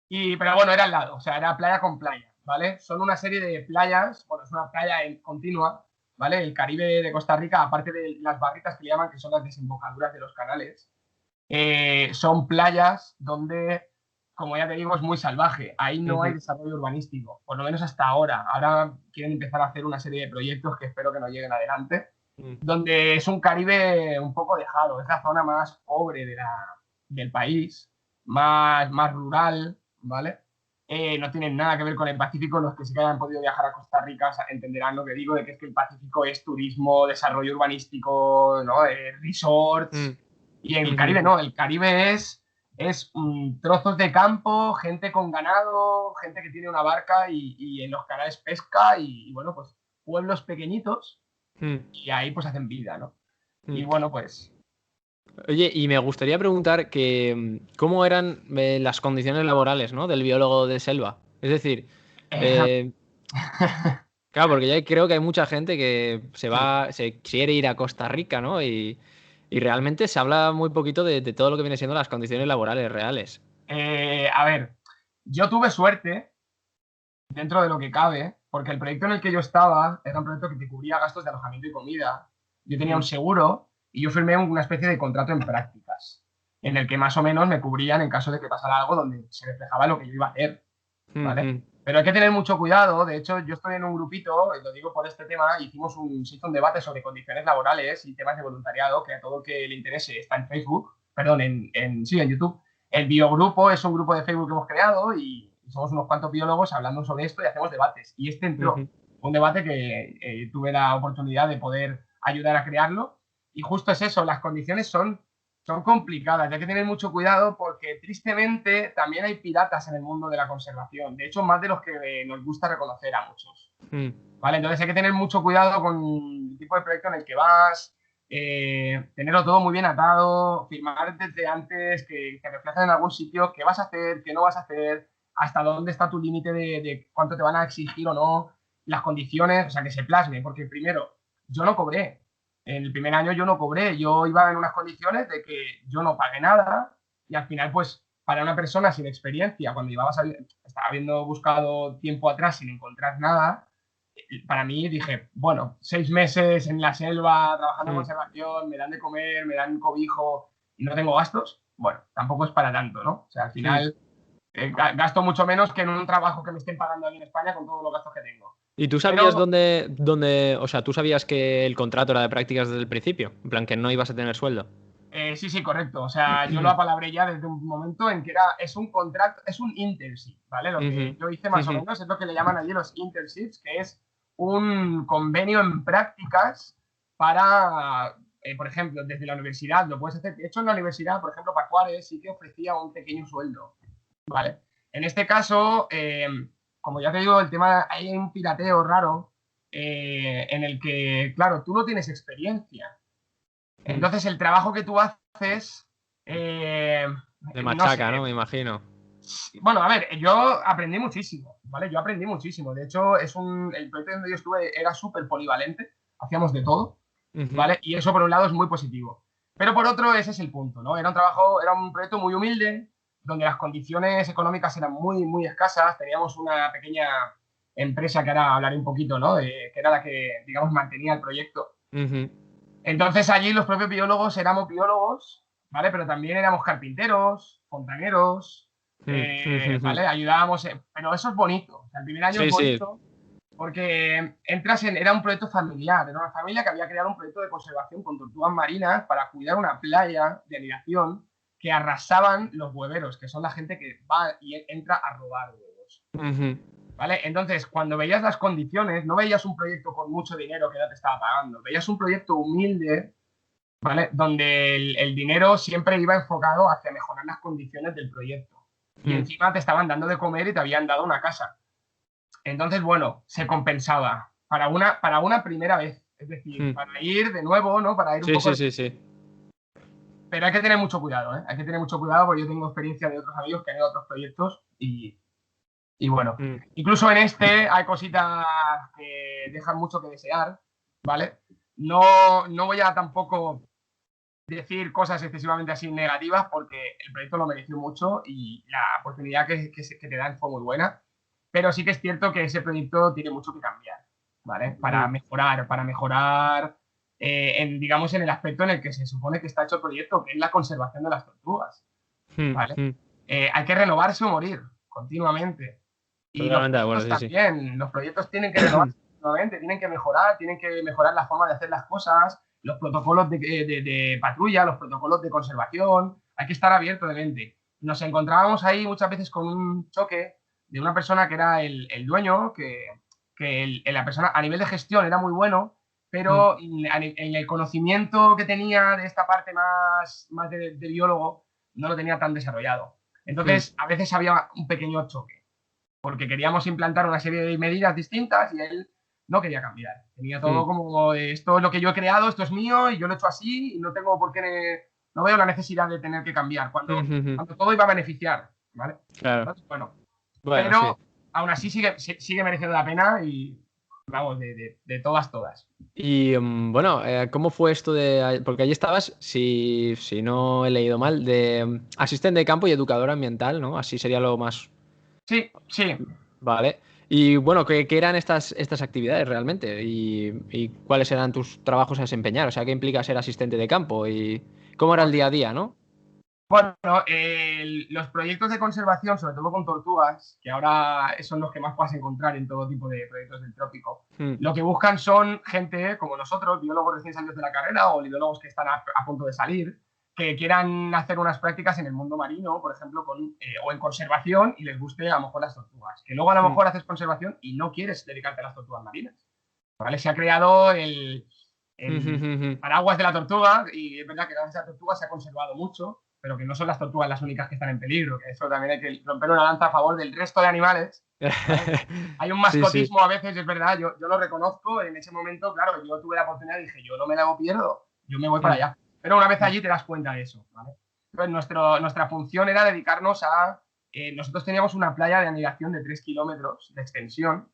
Pero bueno, era al lado. O sea, era playa con playa, ¿vale? Son una serie de playas. Bueno, es una playa continua, ¿vale? El Caribe de Costa Rica, aparte de las barritas que le llaman, que son las desembocaduras de los canales, son playas donde, como ya te digo, es muy salvaje. Ahí no hay
Ujú,
desarrollo urbanístico, por lo menos hasta ahora. Ahora quieren empezar a hacer una serie de proyectos que espero que no lleguen adelante,
mm,
donde es un Caribe un poco dejado, es la zona más pobre del país, más rural, ¿vale? No tienen nada que ver con el Pacífico. Los que sí que hayan podido viajar a Costa Rica entenderán lo que digo, de que es que el Pacífico es turismo, desarrollo urbanístico, ¿no?
mm,
Resorts, y en el
ujú.
Caribe no, el Caribe es trozos de campo, gente con ganado, gente que tiene una barca y en los canales pesca y, bueno, pues pueblos pequeñitos
Mm,
y ahí pues hacen vida, ¿no? Y
mm.
bueno, pues
Oye, y me gustaría preguntar que cómo eran las condiciones laborales, ¿no? Del biólogo de selva. Es decir,
eh,
eh, claro, porque ya creo que hay mucha gente que
sí.
se quiere ir a Costa Rica, ¿no? Y realmente se habla muy poquito de todo lo que viene siendo las condiciones laborales reales.
A ver, yo tuve suerte dentro de lo que cabe, porque el proyecto en el que yo estaba era un proyecto que te cubría gastos de alojamiento y comida. Yo tenía un
Mm,
seguro y yo firmé una especie de contrato en prácticas, en el que más o menos me cubrían en caso de que pasara algo donde se reflejaba lo que yo iba a hacer,
mm,
¿vale?
mm,
Pero hay que tener mucho cuidado. De hecho, yo estoy en un grupito, y lo digo por este tema, se hizo un debate sobre condiciones laborales y temas de voluntariado, que a todo que le interese está en Facebook, perdón, sí, en YouTube. El biogrupo es un grupo de Facebook que hemos creado y somos unos cuantos biólogos hablando sobre esto y hacemos debates. Y este entró.
ujú,
Fue un debate que tuve la oportunidad de poder ayudar a crearlo. Y justo es eso, las condiciones son complicadas. Hay que tener mucho cuidado porque tristemente también hay piratas en el mundo de la conservación. De hecho, más de los que nos gusta reconocer a muchos.
mm,
¿Vale? Entonces hay que tener mucho cuidado con el tipo de proyecto en el que vas, tenerlo todo muy bien atado, firmar desde antes, que reflejen en algún sitio qué vas a hacer, qué no vas a hacer, hasta dónde está tu límite de cuánto te van a exigir o no, las condiciones, o sea, que se plasme. Porque primero, yo no cobré. En el primer año yo no cobré. Yo iba en unas condiciones de que yo no pagué nada y al final, pues, para una persona sin experiencia, cuando estaba habiendo buscado tiempo atrás sin encontrar nada, para mí dije, bueno, 6 meses en la selva trabajando en
mm,
conservación, me dan de comer, me dan cobijo y no tengo gastos, bueno, tampoco es para tanto, ¿no? O sea, al
mm.
final gasto mucho menos que en un trabajo que me estén pagando aquí en España con todos los gastos que tengo.
¿Y tú sabías
Pero
o sea, tú sabías que el contrato era de prácticas desde el principio? En plan, que no ibas a tener sueldo.
sí, sí, correcto. O sea, yo lo apalabré ya desde un momento en que es un contrato, es un internship, ¿vale? Lo
Ujú,
que yo hice más o
ujú,
menos es lo que le llaman allí los internships, que es un convenio en prácticas para, por ejemplo, desde la universidad, lo puedes hacer. De hecho, en la universidad, por ejemplo, Pacuares sí que ofrecía un pequeño sueldo, ¿vale? En este caso, como ya te digo, el tema, hay un pirateo raro en el que, claro, tú no tienes experiencia.
mm.
Entonces, el trabajo que tú haces, eh,
De
no sé.
machaca, ¿no? Me imagino.
Bueno, a ver, yo aprendí muchísimo, ¿vale? Yo aprendí muchísimo. De hecho, el proyecto donde yo estuve era súper polivalente, hacíamos de todo,
Ujú,
¿vale? Y eso por un lado es muy positivo. Pero por otro, ese es el punto, ¿no? Era un proyecto muy humilde, donde las condiciones económicas eran muy, muy escasas. Teníamos una pequeña empresa que ahora hablaré un poquito, ¿no? Que era la que, digamos, mantenía el proyecto. Entonces allí los propios biólogos éramos biólogos, ¿vale? Pero también éramos carpinteros, fontaneros, ¿vale? Ayudábamos, pero eso es bonito. O sea, el primer año es bonito porque era un proyecto familiar, era una familia que había creado un proyecto de conservación con tortugas marinas para cuidar una playa de anidación que arrasaban los hueveros, que son la gente que va y entra a robar huevos. ¿Vale? Entonces, cuando veías las condiciones, no veías un proyecto con mucho dinero que no te estaba pagando, veías un proyecto humilde, ¿vale? Donde el dinero siempre iba enfocado hacia mejorar las condiciones del proyecto. Y encima te estaban dando de comer y te habían dado una casa. Entonces, bueno, se compensaba para una primera vez. Es decir, para ir de nuevo, ¿no? Para ir un poco...
Sí.
Pero hay que tener mucho cuidado, ¿eh? Hay que tener mucho cuidado porque yo tengo experiencia de otros amigos que han ido a otros proyectos y bueno, incluso en este hay cositas que dejan mucho que desear, ¿vale? No voy a tampoco decir cosas excesivamente así negativas porque el proyecto lo mereció mucho y la oportunidad que te dan fue muy buena, pero sí que es cierto que ese proyecto tiene mucho que cambiar, ¿vale? Para mejorar digamos, en el aspecto en el que se supone que está hecho el proyecto, que es la conservación de las tortugas, ¿vale? Hay que renovarse o morir continuamente. Y los proyectos también, los proyectos tienen que renovarse continuamente, tienen que mejorar la forma de hacer las cosas, los protocolos de patrulla, los protocolos de conservación, hay que estar abierto de mente. Nos encontrábamos ahí muchas veces con un choque de una persona que era el dueño, que la persona a nivel de gestión era muy bueno, pero en el conocimiento que tenía de esta parte más de biólogo no lo tenía tan desarrollado. Entonces, a veces había un pequeño choque, porque queríamos implantar una serie de medidas distintas y él no quería cambiar. Tenía todo como, esto es lo que yo he creado, esto es mío y yo lo he hecho así y no tengo por qué, no veo la necesidad de tener que cambiar, cuando todo iba a beneficiar, ¿vale?
Claro.
Entonces, bueno, pero aún así sigue mereciendo la pena y vamos, de todas.
Y bueno, ¿cómo fue esto de...? Porque allí estabas, si no he leído mal, de asistente de campo y educador ambiental, ¿no? Así sería lo más...
Sí.
Vale. Y bueno, ¿qué eran estas actividades realmente? ¿Y cuáles eran tus trabajos a desempeñar? O sea, ¿qué implica ser asistente de campo? ¿Y cómo era el día a día, no?
Bueno, los proyectos de conservación, sobre todo con tortugas, que ahora son los que más puedes encontrar en todo tipo de proyectos del trópico, lo que buscan son gente como nosotros, biólogos recién salidos de la carrera o biólogos que están a punto de salir, que quieran hacer unas prácticas en el mundo marino, por ejemplo, o en conservación y les guste a lo mejor las tortugas. Que luego a lo mejor haces conservación y no quieres dedicarte a las tortugas marinas, ¿vale? Se ha creado el paraguas de la tortuga y es verdad que gracias a la tortuga se ha conservado mucho, pero que no son las tortugas las únicas que están en peligro, que eso también hay que romper una lanza a favor del resto de animales, ¿vale? Hay un mascotismo a veces, es verdad, yo lo reconozco, en ese momento, claro, yo tuve la oportunidad y dije, yo no me la pierdo, yo me voy para allá. Pero una vez allí te das cuenta de eso, ¿vale? Entonces nuestra función era dedicarnos a... nosotros teníamos una playa de anidación de 3 kilómetros de extensión.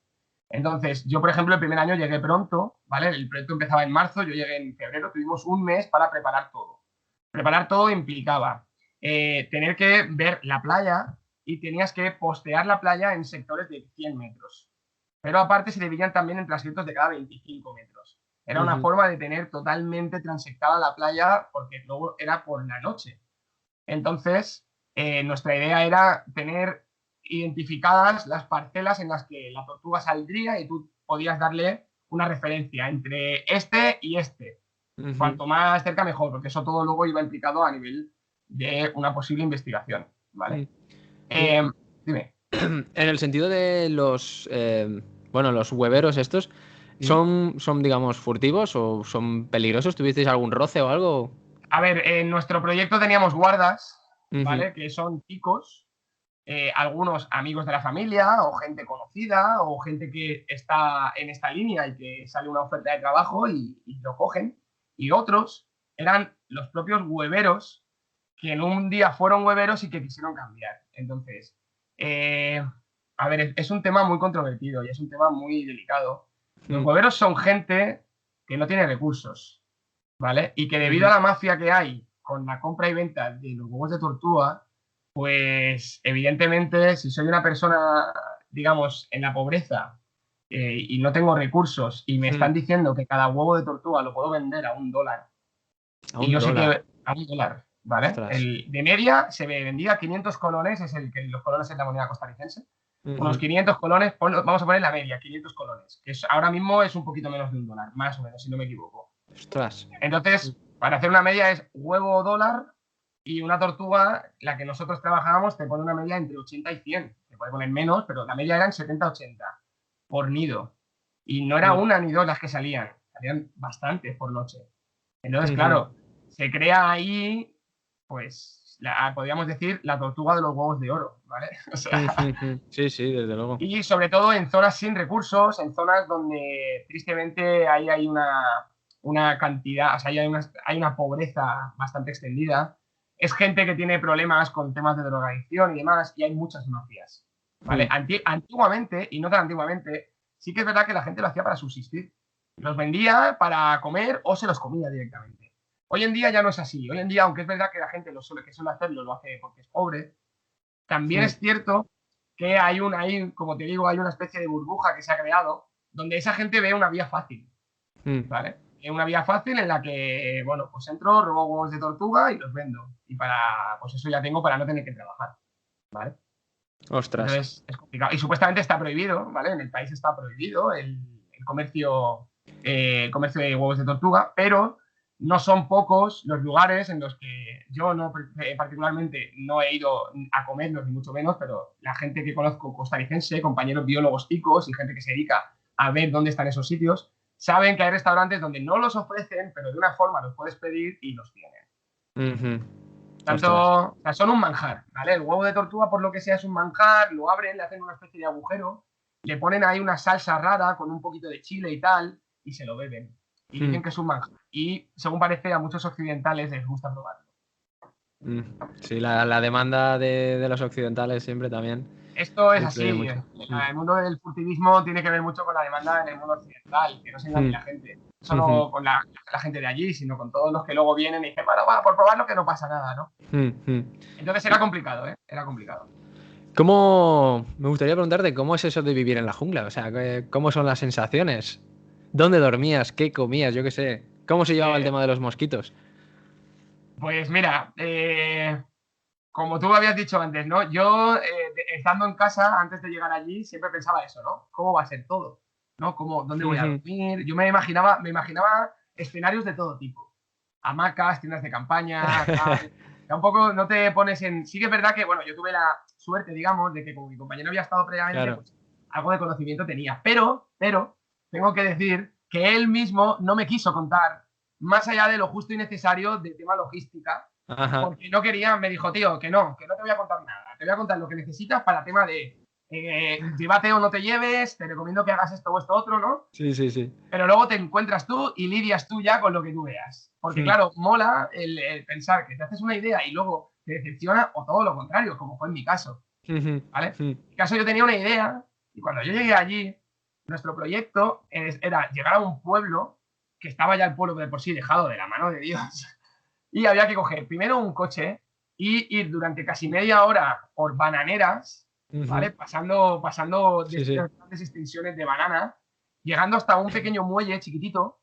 Entonces, yo, por ejemplo, el primer año llegué pronto, ¿vale? El proyecto empezaba en marzo, yo llegué en febrero, tuvimos un mes para preparar todo. Preparar todo implicaba tener que ver la playa y tenías que postear la playa en sectores de 100 metros. Pero aparte se dividían también en trasiertos de cada 25 metros. Era una forma de tener totalmente transectada la playa porque luego era por la noche. Entonces, nuestra idea era tener identificadas las parcelas en las que la tortuga saldría y tú podías darle una referencia entre este y este. Cuanto más cerca mejor, porque eso todo luego iba implicado a nivel de una posible investigación, ¿vale? Dime.
En el sentido de los hueveros estos, ¿son, digamos, furtivos o son peligrosos? ¿Tuvisteis algún roce o algo?
A ver, en nuestro proyecto teníamos guardas, ¿vale? Que son chicos, algunos amigos de la familia o gente conocida o gente que está en esta línea y que sale una oferta de trabajo y lo cogen. Y otros eran los propios hueveros que en un día fueron hueveros y que quisieron cambiar. Entonces, a ver, es un tema muy controvertido y es un tema muy delicado. Los hueveros son gente que no tiene recursos, ¿vale? Y que debido a la mafia que hay con la compra y venta de los huevos de tortuga, Pues evidentemente, si soy una persona, digamos, en la pobreza y no tengo recursos y me están diciendo que cada huevo de tortuga lo puedo vender a $1
A
y
un
yo sé que
dólar.
a $1, ¿vale?
Ostras.
De media se vendía 500 colones, es el que los colones es la moneda costarricense. Unos
Ujú.
500 colones, vamos a poner la media, 500 colones, que ahora mismo es un poquito menos de $1, más o menos, si no me equivoco.
Ostras.
Entonces, para hacer una media es huevo o dólar y una tortuga, la que nosotros trabajábamos, te pone una media entre 80 y 100. Te puede poner menos, pero la media eran 70-80 por nido. Y no era
Mm.
una ni dos las que salían bastantes por noche. Entonces,
Ujú.
claro, se crea ahí, pues, podríamos decir, la tortuga de los huevos de oro, ¿vale? O sea,
Ujú. Sí, sí, desde luego.
y sobre todo en zonas sin recursos, en zonas donde tristemente ahí hay una cantidad, o sea, hay una pobreza bastante extendida. Es gente que tiene problemas con temas de drogadicción y demás, y hay muchas mafias. ¿Vale?
Mm.
Antiguamente, y no tan antiguamente, sí que es verdad que la gente lo hacía para subsistir. Los vendía para comer o se los comía directamente. Hoy en día ya no es así. Hoy en día, aunque es verdad que la gente que suele hacerlo lo hace porque es pobre, también
Mm.
es cierto que como te digo, hay una especie de burbuja que se ha creado donde esa gente ve una vía fácil,
Mm.
¿vale? Una vía fácil en la que, bueno, pues entro, robo huevos de tortuga y los vendo. Y pues eso ya tengo para no tener que trabajar, ¿vale?
Ostras.
Entonces es complicado. Y supuestamente está prohibido, ¿vale? En el país está prohibido el comercio de huevos de tortuga, pero no son pocos los lugares en los que yo no particularmente no he ido a comerlos, ni mucho menos, pero la gente que conozco costarricense, compañeros biólogos ticos y gente que se dedica a ver dónde están esos sitios, saben que hay restaurantes donde no los ofrecen, pero de una forma los puedes pedir y los tienen.
Ujú.
Tanto,
Ostras.
o sea, son un manjar, ¿vale? El huevo de tortuga, por lo que sea, es un manjar, lo abren, le hacen una especie de agujero, le ponen ahí una salsa rara con un poquito de chile y tal, y se lo beben. Y
Mm.
dicen que es un manjar. Y según parece, a muchos occidentales les gusta probarlo.
Mm. Sí, la demanda de los occidentales siempre también
Esto es
influye
así.
mucho. Mm.
El mundo del furtivismo tiene que ver mucho con la demanda en el mundo occidental, que no se engañe
Mm.
la gente. No
Ujú.
solo con la gente de allí, sino con todos los que luego vienen y dicen, bueno, va, por probarlo que no pasa nada, ¿no?
Mm. Mm.
Entonces era complicado, ¿eh? Era complicado.
Me gustaría preguntarte cómo es eso de vivir en la jungla? O sea, ¿cómo son las sensaciones? ¿Dónde dormías? ¿Qué comías? Yo qué sé. ¿Cómo se llevaba el
Eh,
tema de los mosquitos?
Pues mira, como tú habías dicho antes, ¿no? Yo, estando en casa, antes de llegar allí, siempre pensaba eso, ¿no? ¿Cómo va a ser todo? ¿No? ¿Dónde voy a
Ujú.
dormir? Yo me imaginaba escenarios de todo tipo. Hamacas, tiendas de campaña, tal. Tampoco no te pones en... Sí que es verdad que, bueno, yo tuve la suerte, digamos, de que como mi compañero había estado previamente,
Claro.
pues algo de conocimiento tenía. Pero, tengo que decir que él mismo no me quiso contar más allá de lo justo y necesario del tema logística,
Ajá.
porque no quería, me dijo, tío, que no te voy a contar nada, te voy a contar lo que necesitas para tema de llévate o no te lleves, te recomiendo que hagas esto o esto otro, ¿no?
Sí, sí, sí.
Pero luego te encuentras tú y lidias tú ya con lo que tú veas. Porque
Mm.
claro, mola el pensar que te haces una idea y luego te decepciona o todo lo contrario, como fue en mi caso,
Ujú.
¿vale? En
Mm.
mi caso yo tenía una idea y cuando yo llegué allí, nuestro proyecto era llegar a un pueblo que estaba ya el pueblo de por sí dejado de la mano de Dios. Y había que coger primero un coche y ir durante casi media hora por bananeras,
Ujú.
¿vale? Pasando de
Sí, sí.
estas grandes extensiones de banana, llegando hasta un pequeño muelle chiquitito,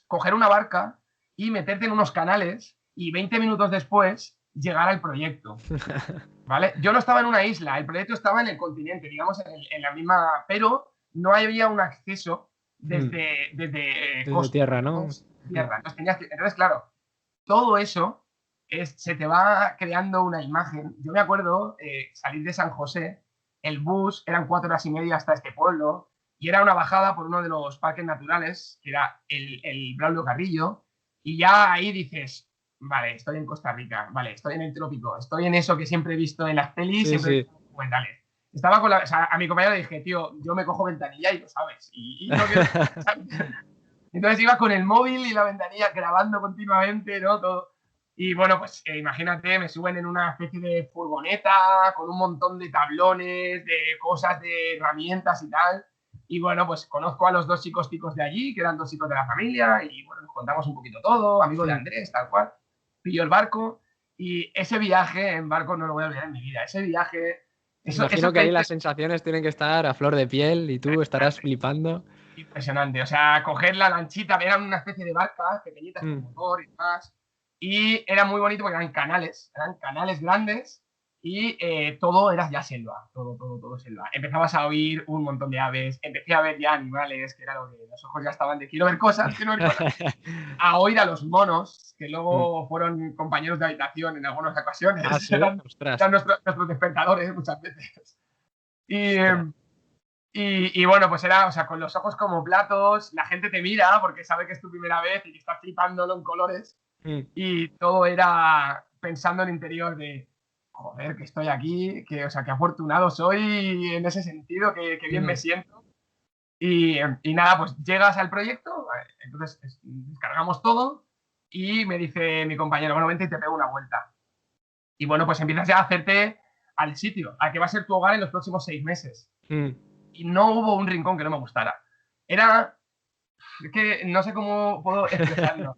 coger una barca y meterte en unos canales y 20 minutos después llegar al proyecto, ¿vale? Yo no estaba en una isla, el proyecto estaba en el continente, digamos, en la misma, pero no había un acceso
Mm.
desde
Desde
costa,
tierra, ¿no?
entonces,
Mm.
tierra. Entonces, claro, todo eso se te va creando una imagen. Yo me acuerdo salir de San José, el bus, eran 4 horas y media hasta este pueblo, y era una bajada por uno de los parques naturales, que era el Braulio Carrillo, y ya ahí dices, vale, estoy en Costa Rica, vale, estoy en el trópico, estoy en eso que siempre he visto en las pelis,
Sí,
siempre he
sí.
visto en los documentales. Estaba o sea, a mi compañero le dije, tío, yo me cojo ventanilla y lo sabes, y no quiero... Entonces iba con el móvil y la ventanilla grabando continuamente, ¿no? Todo. Y bueno, pues imagínate, me suben en una especie de furgoneta con un montón de tablones, de cosas, de herramientas y tal. Y bueno, pues conozco a los dos chicos ticos de allí, que eran dos chicos de la familia, y bueno, nos contamos un poquito todo, amigo de
Mm.
Andrés, tal cual. Pillo el barco Y ese viaje en barco no lo voy a olvidar en mi vida. Ese viaje...
Imagino que ahí las sensaciones tienen que estar a flor de piel y tú estarás flipando.
Impresionante. O sea, coger la lanchita, eran una especie de barcas pequeñitas con motor y demás. Y era muy bonito porque eran canales grandes y todo era ya selva, todo selva. Empezabas a oír un montón de aves, empecé a ver ya animales, que era lo que los ojos ya estaban de quiero ver cosas, a oír a los monos, que luego fueron compañeros de habitación en algunas ocasiones.
Ah, ¿sí?
Eran nuestros despertadores muchas veces. Y bueno, pues era, o sea, con los ojos como platos, la gente te mira porque sabe que es tu primera vez y que estás flipándolo en colores. Y todo era pensando en el interior de, joder, que estoy aquí, que, o sea, que afortunado soy en ese sentido, que bien me siento. Y nada, pues llegas al proyecto, entonces descargamos todo y me dice mi compañero, bueno, vente y te pego una vuelta. Y bueno, pues empiezas ya a hacerte al sitio, al que va a ser tu hogar en los próximos 6 meses. Y no hubo un rincón que no me gustara. Era, es que no sé cómo puedo expresarlo.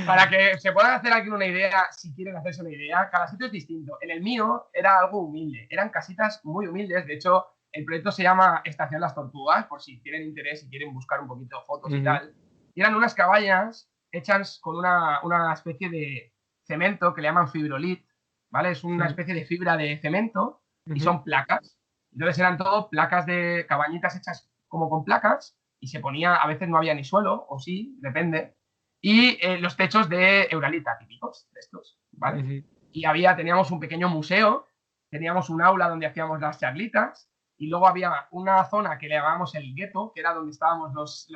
Para que se puedan hacer aquí una idea, si quieren hacerse una idea, cada sitio es distinto. En el mío era algo humilde, eran casitas muy humildes. De hecho, el proyecto se llama Estación Las Tortugas, por si tienen interés y quieren buscar un poquito fotos y tal. Y eran unas cabañas hechas con una especie de cemento que le llaman fibrolit, ¿vale? Es una especie de fibra de cemento y son placas. Entonces eran todo placas de cabañitas hechas como con placas y se ponía, a veces no había ni suelo, o sí, depende. Y los techos de Euralita, típicos de estos, ¿vale? Y teníamos un pequeño museo, teníamos un aula donde hacíamos las charlitas, y luego había una zona que le llamábamos el gueto, que era donde estábamos los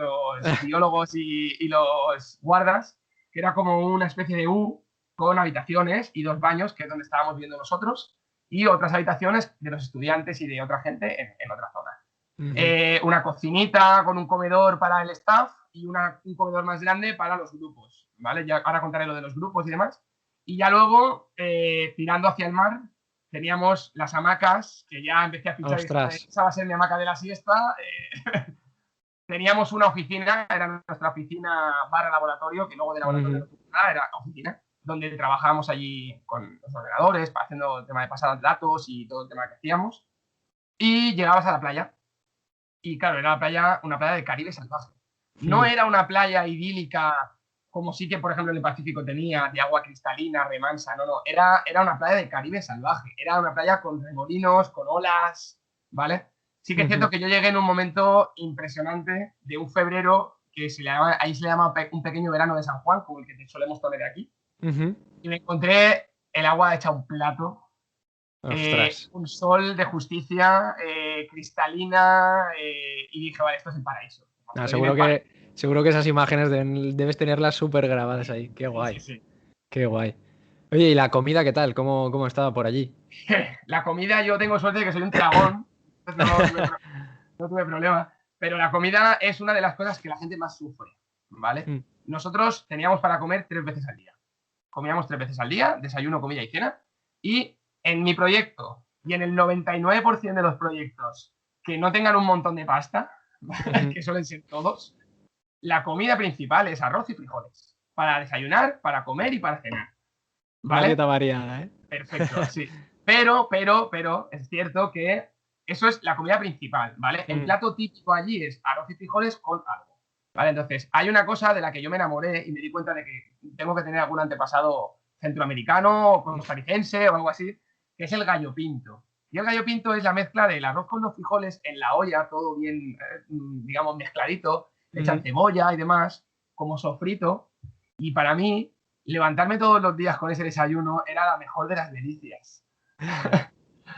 biólogos y los guardas, que era como una especie de U con habitaciones y 2 baños, que es donde estábamos viendo nosotros, y otras habitaciones de los estudiantes y de otra gente en otra zona. Una cocinita con un comedor para el staff y un comedor más grande para los grupos, ¿vale? Ya ahora contaré lo de los grupos y demás. Y ya luego, tirando hacia el mar, teníamos las hamacas, que ya empecé a fichar, esa va a ser mi hamaca de la siesta. Teníamos una oficina, era nuestra oficina barra laboratorio, que luego de laboratorio era oficina, donde trabajábamos allí con los ordenadores, haciendo el tema de pasar datos y todo el tema que hacíamos. Y llegabas a la playa. Y claro, era una playa de Caribe salvaje. No era una playa idílica como sí que, por ejemplo, en el Pacífico tenía, de agua cristalina, remansa, no. Era una playa de Caribe salvaje. Era una playa con remolinos, con olas, ¿vale? Sí que es cierto que yo llegué en un momento impresionante de un febrero que ahí se le llama un pequeño verano de San Juan, como el que solemos tener aquí. Y me encontré el agua hecha un plato. Un sol de justicia, cristalina, y dije, vale, esto es el paraíso.
Seguro que esas imágenes debes tenerlas súper grabadas ahí. Qué guay.
Sí.
Qué guay. Oye, ¿y la comida qué tal? ¿Cómo estaba por allí?
La comida, yo tengo suerte de que soy un dragón, no tuve problema. Pero la comida es una de las cosas que la gente más sufre, ¿vale? Nosotros teníamos para comer 3 veces al día. Comíamos 3 veces al día, desayuno, comida y cena. Y en mi proyecto, y en el 99% de los proyectos que no tengan un montón de pasta, que suelen ser todos, la comida principal es arroz y frijoles. Para desayunar, para comer y para cenar. ¿Vale?
Una dieta variada, ¿eh?
Perfecto, sí. Pero, es cierto que eso es la comida principal, ¿vale? El plato típico allí es arroz y frijoles con algo, ¿vale? Entonces, hay una cosa de la que yo me enamoré y me di cuenta de que tengo que tener algún antepasado centroamericano o costarricense o algo así, que es el gallo pinto. Y el gallo pinto es la mezcla del arroz con los frijoles en la olla, todo bien, digamos, mezcladito, le echan cebolla y demás, como sofrito. Y para mí, levantarme todos los días con ese desayuno era la mejor de las delicias.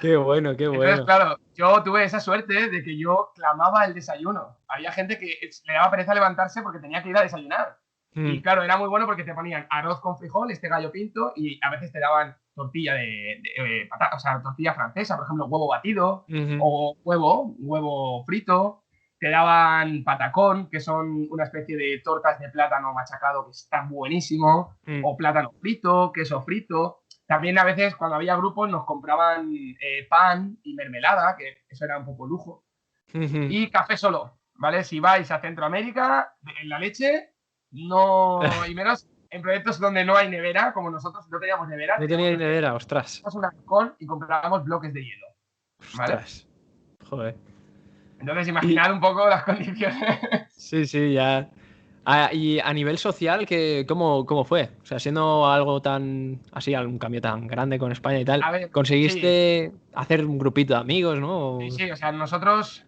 Qué bueno.
Entonces, claro, yo tuve esa suerte de que yo clamaba el desayuno. Había gente que le daba pereza levantarse porque tenía que ir a desayunar. Y claro, era muy bueno porque te ponían arroz con frijol, este gallo pinto, y a veces te daban tortilla de patata, o sea, tortilla francesa, por ejemplo, huevo batido, o huevo frito. Te daban patacón, que son una especie de tortas de plátano machacado que está buenísimo, o plátano frito, queso frito. También a veces cuando había grupos nos compraban pan y mermelada, que eso era un poco lujo. Y café solo, ¿vale? Si vais a Centroamérica, en la leche, no, y menos en proyectos donde no hay nevera, como nosotros no teníamos nevera.
No tenía nevera, ostras.
Un arcón y comprábamos bloques de hielo, ¿vale?
Ostras. Joder.
Entonces, imaginad un poco las condiciones.
Sí, ya. Y a nivel social, ¿cómo fue? O sea, siendo algo tan así, un cambio tan grande con España y tal,
A ver,
¿conseguiste hacer un grupito de amigos, no?
Sí, o sea, nosotros,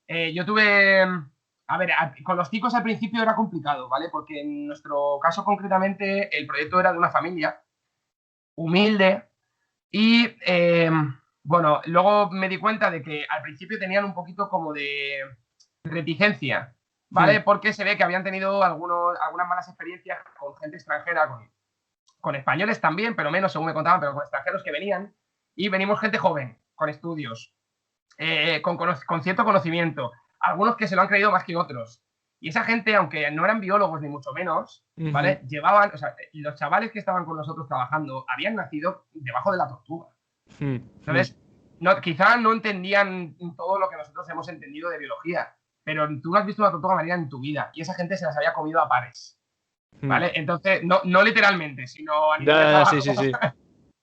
yo tuve, a ver, con los chicos al principio era complicado, ¿vale? Porque en nuestro caso concretamente el proyecto era de una familia humilde y, bueno, luego me di cuenta de que al principio tenían un poquito como de reticencia, ¿vale? Porque se ve que habían tenido algunas malas experiencias con gente extranjera, con españoles también, pero menos según me contaban, pero con extranjeros que venían. Y venimos gente joven, con estudios, con cierto conocimiento, algunos que se lo han creído más que otros. Y esa gente, aunque no eran biólogos ni mucho menos, ¿vale? Llevaban, o sea, los chavales que estaban con nosotros trabajando habían nacido debajo de la tortuga. Entonces, quizá no entendían todo lo que nosotros hemos entendido de biología, pero tú no has visto una tortuga marina en tu vida y esa gente se las había comido a pares, ¿vale? Entonces, no literalmente, sino a nivel de trabajo.
Sí.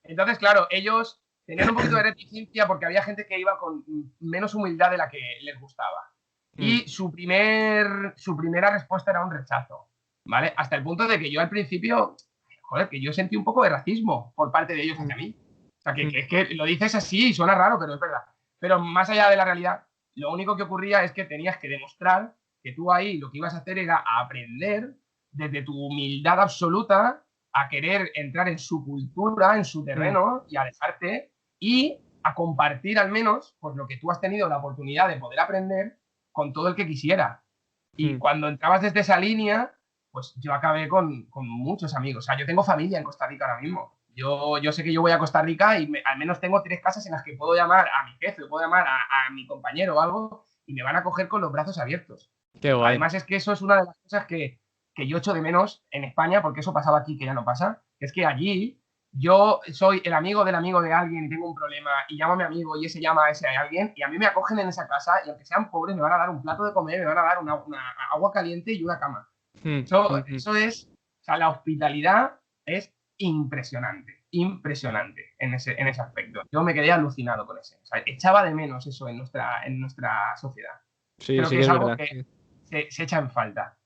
Entonces, claro, ellos tenían un poquito de reticencia porque había gente que iba con menos humildad de la que les gustaba. Y su primera respuesta era un rechazo, ¿vale? Hasta el punto de que yo al principio, joder, que yo sentí un poco de racismo por parte de ellos hacia mí. O sea, que es que lo dices así y suena raro, pero es verdad. Pero más allá de la realidad, lo único que ocurría es que tenías que demostrar que tú ahí lo que ibas a hacer era aprender desde tu humildad absoluta a querer entrar en su cultura, en su terreno y a dejarte y a compartir al menos pues lo que tú has tenido la oportunidad de poder aprender con todo el que quisiera. Y cuando entrabas desde esa línea, pues yo acabé con muchos amigos. O sea, yo tengo familia en Costa Rica ahora mismo. Yo sé que yo voy a Costa Rica y al menos tengo 3 casas en las que puedo llamar a mi jefe, puedo llamar a mi compañero o algo y me van a coger con los brazos abiertos.
Qué guay.
Además es que eso es una de las cosas que yo echo de menos en España, porque eso pasaba aquí que ya no pasa, es que allí yo soy el amigo del amigo de alguien y tengo un problema y llamo a mi amigo y ese llama a ese a alguien y a mí me acogen en esa casa y aunque sean pobres me van a dar un plato de comer, me van a dar una agua caliente y una cama. Eso es, o sea, la hospitalidad es impresionante en ese aspecto. Yo me quedé alucinado con eso. O sea, echaba de menos eso en nuestra sociedad.
Sí,
Creo
sí
que es algo
verdad.
que se echa en falta.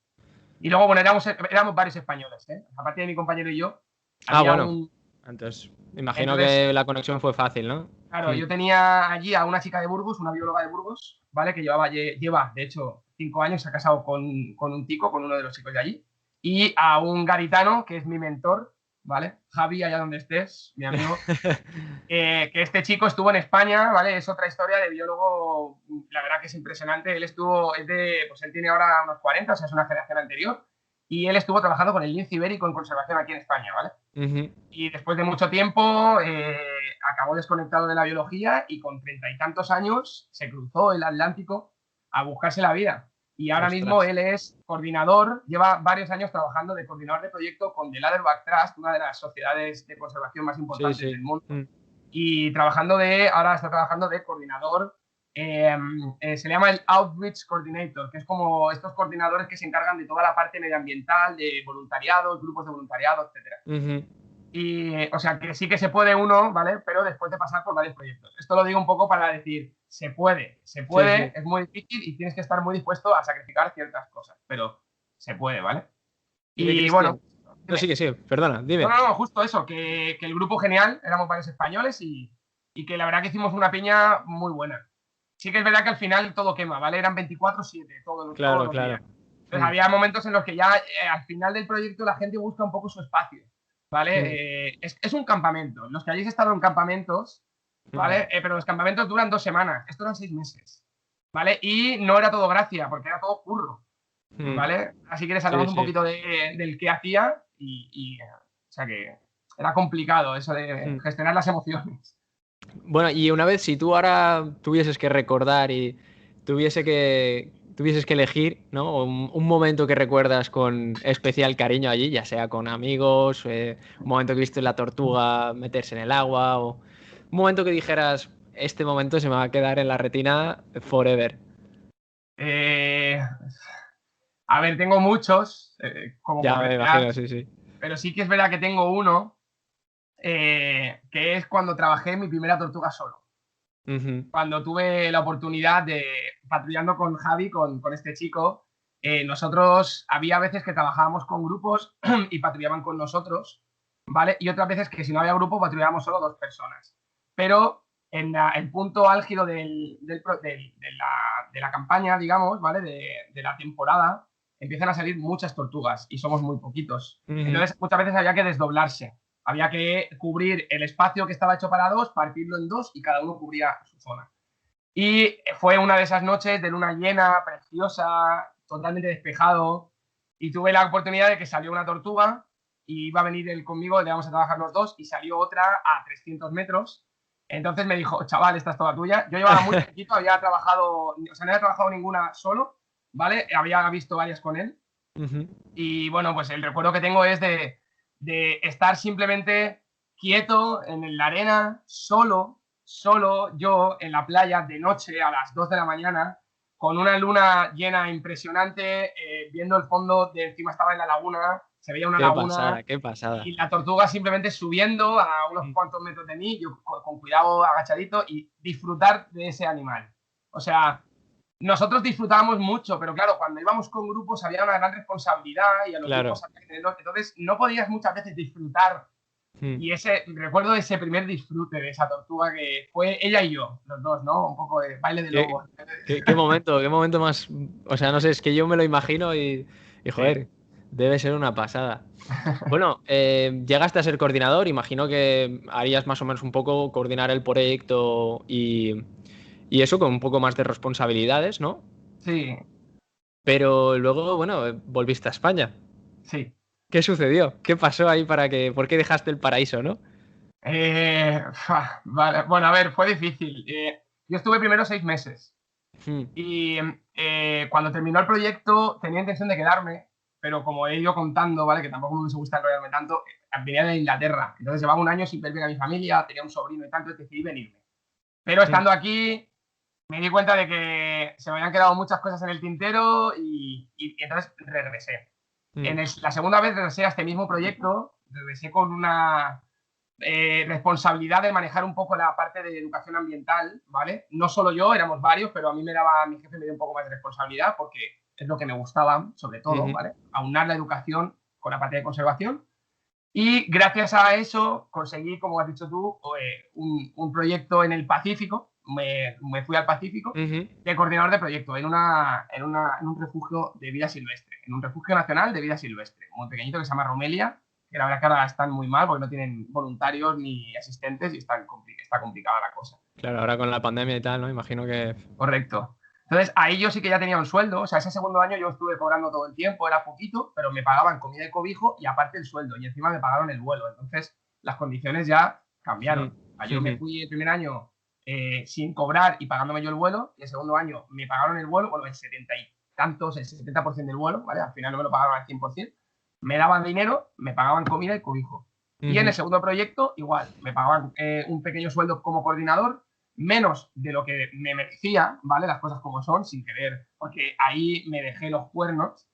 Y luego, bueno, éramos varios españoles, ¿eh? Aparte de mi compañero y yo.
Bueno. Entonces, imagino que la conexión fue fácil, ¿no?
Claro, yo tenía allí a una chica de Burgos, una bióloga de Burgos, ¿vale? Que lleva, de hecho, 5 años, se ha casado con un tico, con uno de los chicos de allí. Y a un gaditano, que es mi mentor, ¿vale? Javi, allá donde estés, mi amigo. Que este chico estuvo en España, ¿vale? Es otra historia de biólogo, la verdad que es impresionante. Él tiene ahora unos 40, o sea, es una generación anterior. Y él estuvo trabajando con el lince ibérico en conservación aquí en España, ¿vale? Y después de mucho tiempo acabó desconectado de la biología y con 30 y tantos años se cruzó el Atlántico a buscarse la vida. Y ahora mismo él es coordinador, lleva varios años trabajando de coordinador de proyecto con The Leatherback Trust, una de las sociedades de conservación más importantes del mundo. Y ahora está trabajando de coordinador, se le llama el Outreach Coordinator, que es como estos coordinadores que se encargan de toda la parte medioambiental, de voluntariado, grupos de voluntariado, etc. Y, o sea, que sí que se puede uno, ¿vale? Pero después de pasar por varios proyectos. Esto lo digo un poco para decir, se puede, es muy difícil y tienes que estar muy dispuesto a sacrificar ciertas cosas, pero se puede, ¿vale? Y bueno...
No, sí, perdona, dime.
No, justo eso, que el grupo genial, éramos varios españoles y que la verdad que hicimos una piña muy buena. Sí que es verdad que al final todo quema, ¿vale? Eran 24/7 todos los días. Entonces había momentos en los que ya al final del proyecto la gente busca un poco su espacio, ¿vale? Es un campamento. Los que hayáis estado en campamentos, ¿vale? Pero los campamentos duran 2 semanas, esto eran 6 meses, ¿vale? Y no era todo gracia, porque era todo curro, ¿vale? Así que les hablamos un poquito del qué hacía y o sea que era complicado eso de gestionar las emociones.
Bueno, y una vez, si tú ahora tuvieses que recordar y tuvieses que elegir, ¿no? Un momento que recuerdas con especial cariño allí, ya sea con amigos, un momento que viste la tortuga meterse en el agua, o un momento que dijeras, este momento se me va a quedar en la retina forever.
A ver, tengo muchos. Como
ya me imagino, sí.
pero sí que es verdad que tengo uno que es cuando trabajé en mi primera tortuga solo. Cuando tuve la oportunidad de, patrullando con Javi, con este chico, nosotros había veces que trabajábamos con grupos y patrullaban con nosotros, ¿vale? Y otras veces que si no había grupo patrullábamos solo 2 personas. Pero en el punto álgido de la campaña, digamos, ¿vale? De la temporada, empiezan a salir muchas tortugas y somos muy poquitos. Entonces muchas veces había que desdoblarse. Había que cubrir el espacio que estaba hecho para 2, partirlo en 2 y cada uno cubría su zona. Y fue una de esas noches de luna llena, preciosa, totalmente despejado. Y tuve la oportunidad de que salió una tortuga y iba a venir él conmigo, le vamos a trabajar los dos, y salió otra a 300 metros. Entonces me dijo, chaval, esta es toda tuya. Yo llevaba muy poquito, había trabajado, o sea, no había trabajado ninguna solo, ¿vale? Había visto varias con él. Y bueno, pues el recuerdo que tengo es de estar simplemente quieto en la arena, solo yo en la playa de noche a las 2 de la mañana, con una luna llena impresionante, viendo el fondo, de encima estaba en la laguna, se veía una laguna.
Qué pasada.
Y la tortuga simplemente subiendo a unos cuantos metros de mí, yo con cuidado agachadito, y disfrutar de ese animal. O sea, nosotros disfrutábamos mucho, pero claro, cuando íbamos con grupos había una gran responsabilidad y a los grupos había que tenerlo. Entonces no podías muchas veces disfrutar. Y recuerdo ese primer disfrute de esa tortuga que fue ella y yo, los dos, ¿no? Un poco de baile de lobos.
Qué momento más. O sea, no sé, es que yo me lo imagino y joder, sí. Debe ser una pasada. Bueno, llegaste a ser coordinador, imagino que harías más o menos un poco coordinar el proyecto y eso con un poco más de responsabilidades, ¿no?
Sí.
Pero luego, bueno, volviste a España.
Sí.
¿Qué sucedió? ¿Qué pasó ahí por qué dejaste el paraíso, no?
Vale. Bueno, a ver, fue difícil. Yo estuve primero 6 meses. Y cuando terminó el proyecto tenía intención de quedarme, pero como he ido contando, ¿vale? Que tampoco me hubiese gustado enrollarme tanto, venía de Inglaterra. Entonces llevaba un año sin ver bien a mi familia, tenía un sobrino y tanto, decidí venirme. Pero estando aquí me di cuenta de que se me habían quedado muchas cosas en el tintero y entonces regresé. La segunda vez regresé a este mismo proyecto, regresé con una responsabilidad de manejar un poco la parte de educación ambiental, ¿vale? No solo yo, éramos varios, pero a mí mi jefe me dio un poco más de responsabilidad porque es lo que me gustaba, sobre todo, ¿vale? Aunar la educación con la parte de conservación. Y gracias a eso conseguí, como has dicho tú, un proyecto en el Pacífico. Me fui al Pacífico de coordinador de proyecto en un refugio de vida silvestre, en un refugio nacional de vida silvestre, muy pequeñito que se llama Romelia, que la verdad que ahora están muy mal porque no tienen voluntarios ni asistentes y está complicada la cosa.
Claro, ahora con la pandemia y tal, ¿no? Imagino que...
Correcto. Entonces, ahí yo sí que ya tenía un sueldo, o sea, ese segundo año yo estuve cobrando todo el tiempo, era poquito, pero me pagaban comida y cobijo y aparte el sueldo, y encima me pagaron el vuelo. Entonces, las condiciones ya cambiaron. Yo me fui el primer año sin cobrar y pagándome yo el vuelo, y el segundo año me pagaron el vuelo, bueno, el 70 y tantos, el 70% del vuelo, ¿vale? Al final no me lo pagaron al 100%. Me daban dinero, me pagaban comida y cobijo. Y en el segundo proyecto, igual, me pagaban un pequeño sueldo como coordinador, menos de lo que me merecía, ¿vale? Las cosas como son, sin querer, porque ahí me dejé los cuernos,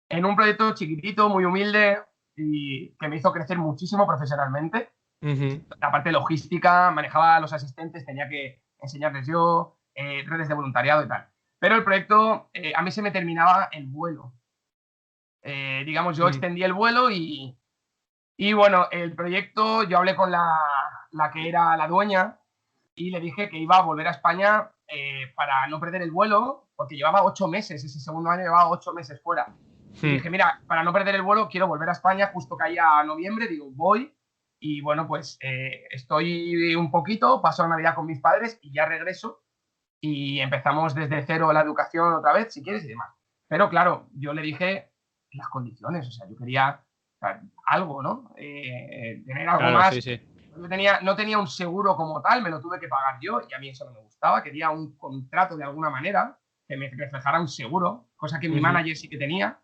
en un proyecto chiquitito, muy humilde y que me hizo crecer muchísimo profesionalmente. La parte logística, manejaba a los asistentes, tenía que enseñarles yo, redes de voluntariado y tal. Pero el proyecto, a mí se me terminaba el vuelo. Digamos, yo extendí el vuelo y bueno, el proyecto, yo hablé con la que era la dueña, y le dije que iba a volver a España para no perder el vuelo, porque llevaba 8 meses, ese segundo año llevaba 8 meses fuera. Y dije, mira, para no perder el vuelo quiero volver a España, justo caía noviembre, digo, voy, y bueno, pues estoy un poquito, paso la Navidad con mis padres y ya regreso, y empezamos desde cero la educación otra vez, si quieres, y demás. Pero claro, yo le dije las condiciones, o sea, yo quería algo, ¿no? Tener algo más. Sí, sí. No tenía un seguro como tal, me lo tuve que pagar yo y a mí eso no me gustaba. Quería un contrato de alguna manera que me reflejara un seguro, cosa que mi manager sí que tenía,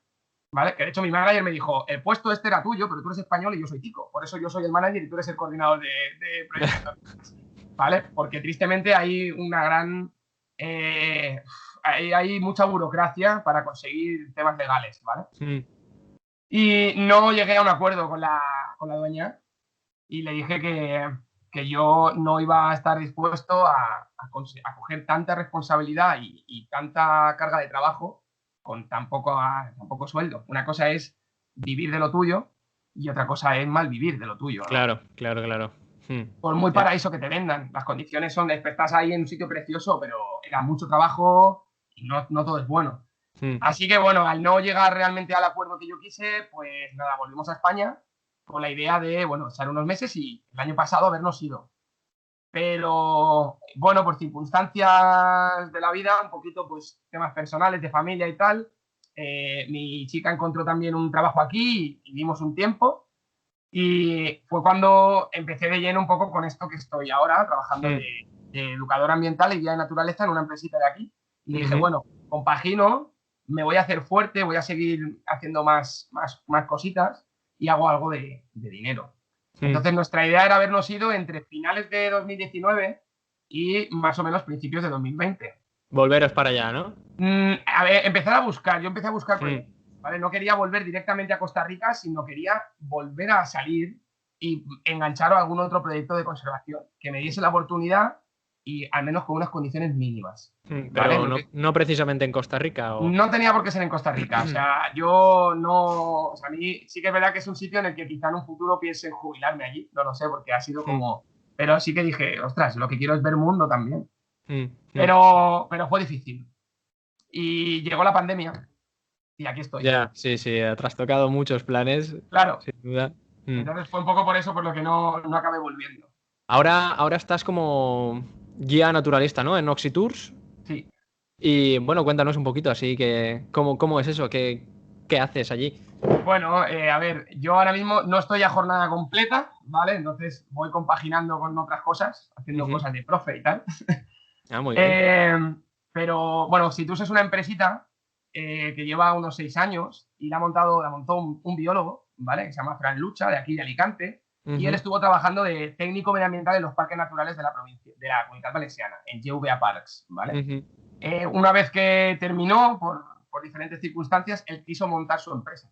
¿vale? Que de hecho mi manager me dijo, el puesto este era tuyo, pero tú eres español y yo soy tico. Por eso yo soy el manager y tú eres el coordinador de proyectos, ¿vale? Porque tristemente hay una gran... hay mucha burocracia para conseguir temas legales, ¿vale? Y no llegué a un acuerdo con la dueña y le dije que yo no iba a estar dispuesto a coger tanta responsabilidad y tanta carga de trabajo con tan poco sueldo. Una cosa es vivir de lo tuyo y otra cosa es mal vivir de lo tuyo, ¿no?
Claro, claro, claro.
Por muy
Ya.
paraíso que te vendan, las condiciones son, estás ahí en un sitio precioso, pero era mucho trabajo y no todo es bueno.
Mm.
Así que bueno, al no llegar realmente al acuerdo que yo quise, pues nada, volvimos a España con la idea de, bueno, echar unos meses y el año pasado habernos ido. Pero bueno, por circunstancias de la vida, un poquito pues temas personales, de familia y tal, mi chica encontró también un trabajo aquí y vivimos un tiempo. Y fue cuando empecé de lleno un poco con esto que estoy ahora, trabajando
Mm.
de educador ambiental y guía de naturaleza en una empresita de aquí. Y dije,
Ujú.
bueno, compagino, me voy a hacer fuerte, voy a seguir haciendo más cositas y hago algo de dinero.
Mm.
Entonces, nuestra idea era habernos ido entre finales de 2019 y más o menos principios de 2020.
Volveros para allá, ¿no?
A ver, yo empecé a buscar
Mm.
proyectos, ¿vale? No quería volver directamente a Costa Rica, sino quería volver a salir y enganchar a algún otro proyecto de conservación que me diese la oportunidad y al menos con unas condiciones mínimas, ¿vale?
Pero no, no precisamente en Costa Rica o...
No tenía por qué ser en Costa Rica, o sea, yo no, o sea, a mí sí que es verdad que es un sitio en el que quizá en un futuro piense en jubilarme allí, no lo sé, porque ha sido
Mm.
como, pero sí que dije, ostras, lo que quiero es ver mundo también,
Mm. Mm.
pero fue difícil y llegó la pandemia y aquí estoy.
Ya, sí, sí, ha trastocado muchos planes,
Claro.
sin duda. Mm.
Entonces fue un poco por eso por lo que no acabé volviendo.
Ahora estás como guía naturalista, ¿no? En Oxitours.
Sí.
Y bueno, cuéntanos un poquito así que cómo es eso, qué haces allí.
Bueno, a ver, yo ahora mismo no estoy a jornada completa, ¿vale? Entonces voy compaginando con otras cosas, haciendo
Ujú.
cosas de profe y tal.
Ah, muy bien.
Eh, pero bueno, si tú es una empresita que lleva unos 6 años y la montó un biólogo, ¿vale? Que se llama Fran Lucha, de aquí de Alicante, y él
Ujú.
estuvo trabajando de técnico medioambiental en los parques naturales de la provincia, de la Comunidad Valenciana, en GVA Parks, ¿vale?
Ujú.
Una vez que terminó, por diferentes circunstancias, él quiso montar su empresa.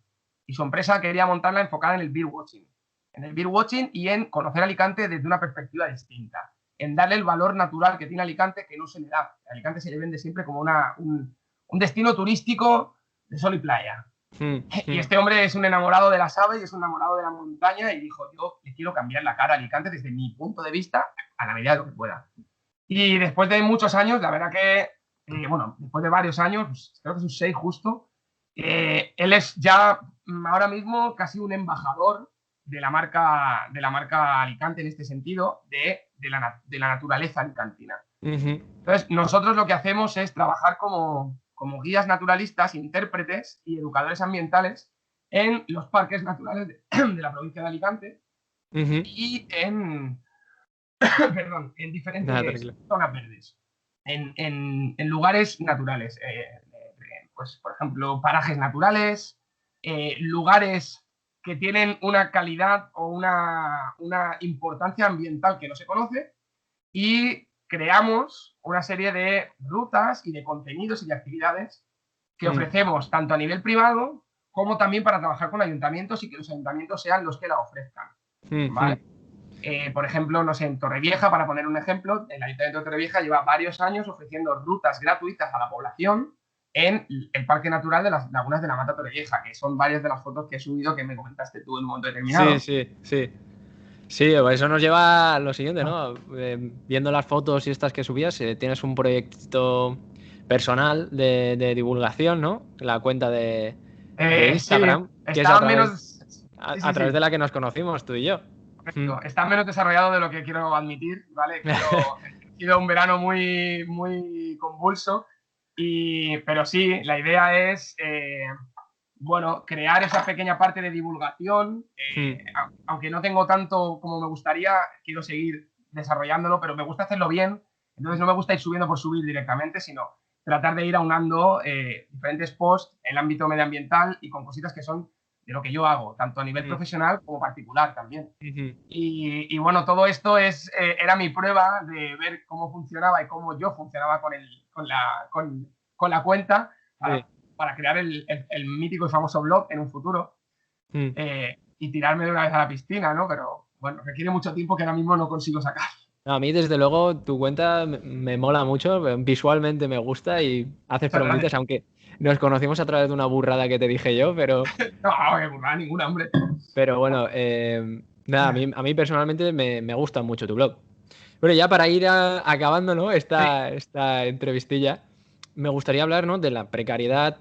Y su empresa quería montarla enfocada en el birdwatching. En el birdwatching y en conocer Alicante desde una perspectiva distinta. En darle el valor natural que tiene Alicante que no se le da. Alicante se le vende siempre como un destino turístico de sol y playa.
Mm.
Y
Mm.
este hombre es un enamorado de las aves y es un enamorado de la montaña y dijo, yo le quiero cambiar la cara a Alicante desde mi punto de vista a la medida de lo que pueda. Y después de muchos años, la verdad que, bueno, después de varios años, pues, creo que son 6 justo, él es ya ahora mismo casi un embajador de la marca Alicante en este sentido, de la naturaleza alicantina.
Ujú.
Entonces, nosotros lo que hacemos es trabajar como guías naturalistas, intérpretes y educadores ambientales en los parques naturales de la provincia de Alicante
Ujú.
y perdón, en
Nada,
diferentes
tranquilo.
zonas verdes, en lugares naturales. Pues, por ejemplo, parajes naturales, lugares que tienen una calidad o una importancia ambiental que no se conoce y creamos una serie de rutas y de contenidos y de actividades que
Mm.
ofrecemos tanto a nivel privado como también para trabajar con ayuntamientos y que los ayuntamientos sean los que la ofrezcan,
Mm.
¿vale?
Mm.
Por ejemplo, no sé, en Torrevieja, para poner un ejemplo, el Ayuntamiento de Torrevieja lleva varios años ofreciendo rutas gratuitas a la población en el Parque Natural de las Lagunas de la Mata Torrevieja, que son varias de las fotos que he subido que me comentaste tú en un momento
Sí,
determinado.
sí, sí. Sí, eso nos lleva a lo siguiente, ¿no? Viendo las fotos y estas que subías, tienes un proyecto personal de divulgación, ¿no? La cuenta de
Sí,
Instagram, que es
está menos. Sí,
a
sí,
través
sí.
de la que nos conocimos tú y yo. Mm.
Correcto. Está menos desarrollado de lo que quiero admitir, ¿vale? Ha sido un verano muy, muy convulso, pero sí, la idea es, bueno, crear esa pequeña parte de divulgación.
Mm.
Aunque no tengo tanto como me gustaría, quiero seguir desarrollándolo, pero me gusta hacerlo bien. Entonces no me gusta ir subiendo por subir directamente, sino tratar de ir aunando diferentes posts en el ámbito medioambiental y con cositas que son de lo que yo hago, tanto a nivel
Mm.
profesional como particular también.
Ujú.
Y bueno, todo esto era mi prueba de ver cómo funcionaba y cómo yo funcionaba con la cuenta
Sí.
para crear el mítico y famoso blog en un futuro.
Mm.
y tirarme de una vez a la piscina, ¿no? Pero bueno, requiere mucho tiempo que ahora mismo no consigo sacar.
No, a mí, desde luego, tu cuenta me mola mucho, visualmente me gusta y haces
Muchas
preguntitas,
gracias.
aunque nos conocimos a través de una burrada que te dije yo,
No, que burrada ninguna, hombre.
pero bueno, nada, a mí personalmente me gusta mucho tu blog. Bueno, ya para ir acabando, ¿no?
Sí,
esta entrevistilla, me gustaría hablar, ¿no? De la precariedad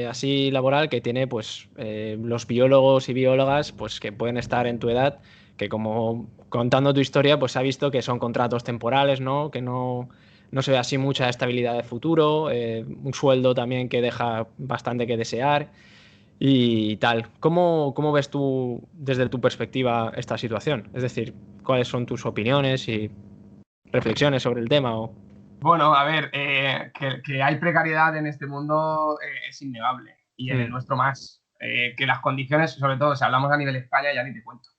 así laboral que tiene, pues, los biólogos y biólogas, pues, que pueden estar en tu edad, que como contando tu historia, pues se ha visto que son contratos temporales, ¿no? Que no se ve así mucha estabilidad de futuro, un sueldo también que deja bastante que desear y tal. ¿Cómo ves tú desde tu perspectiva esta situación? Es decir, ¿cuáles son tus opiniones y reflexiones sobre el tema?
bueno, a ver, que hay precariedad en este mundo es innegable y en el
Mm,
nuestro más. Que las condiciones, sobre todo si hablamos a nivel España, ya ni te cuento.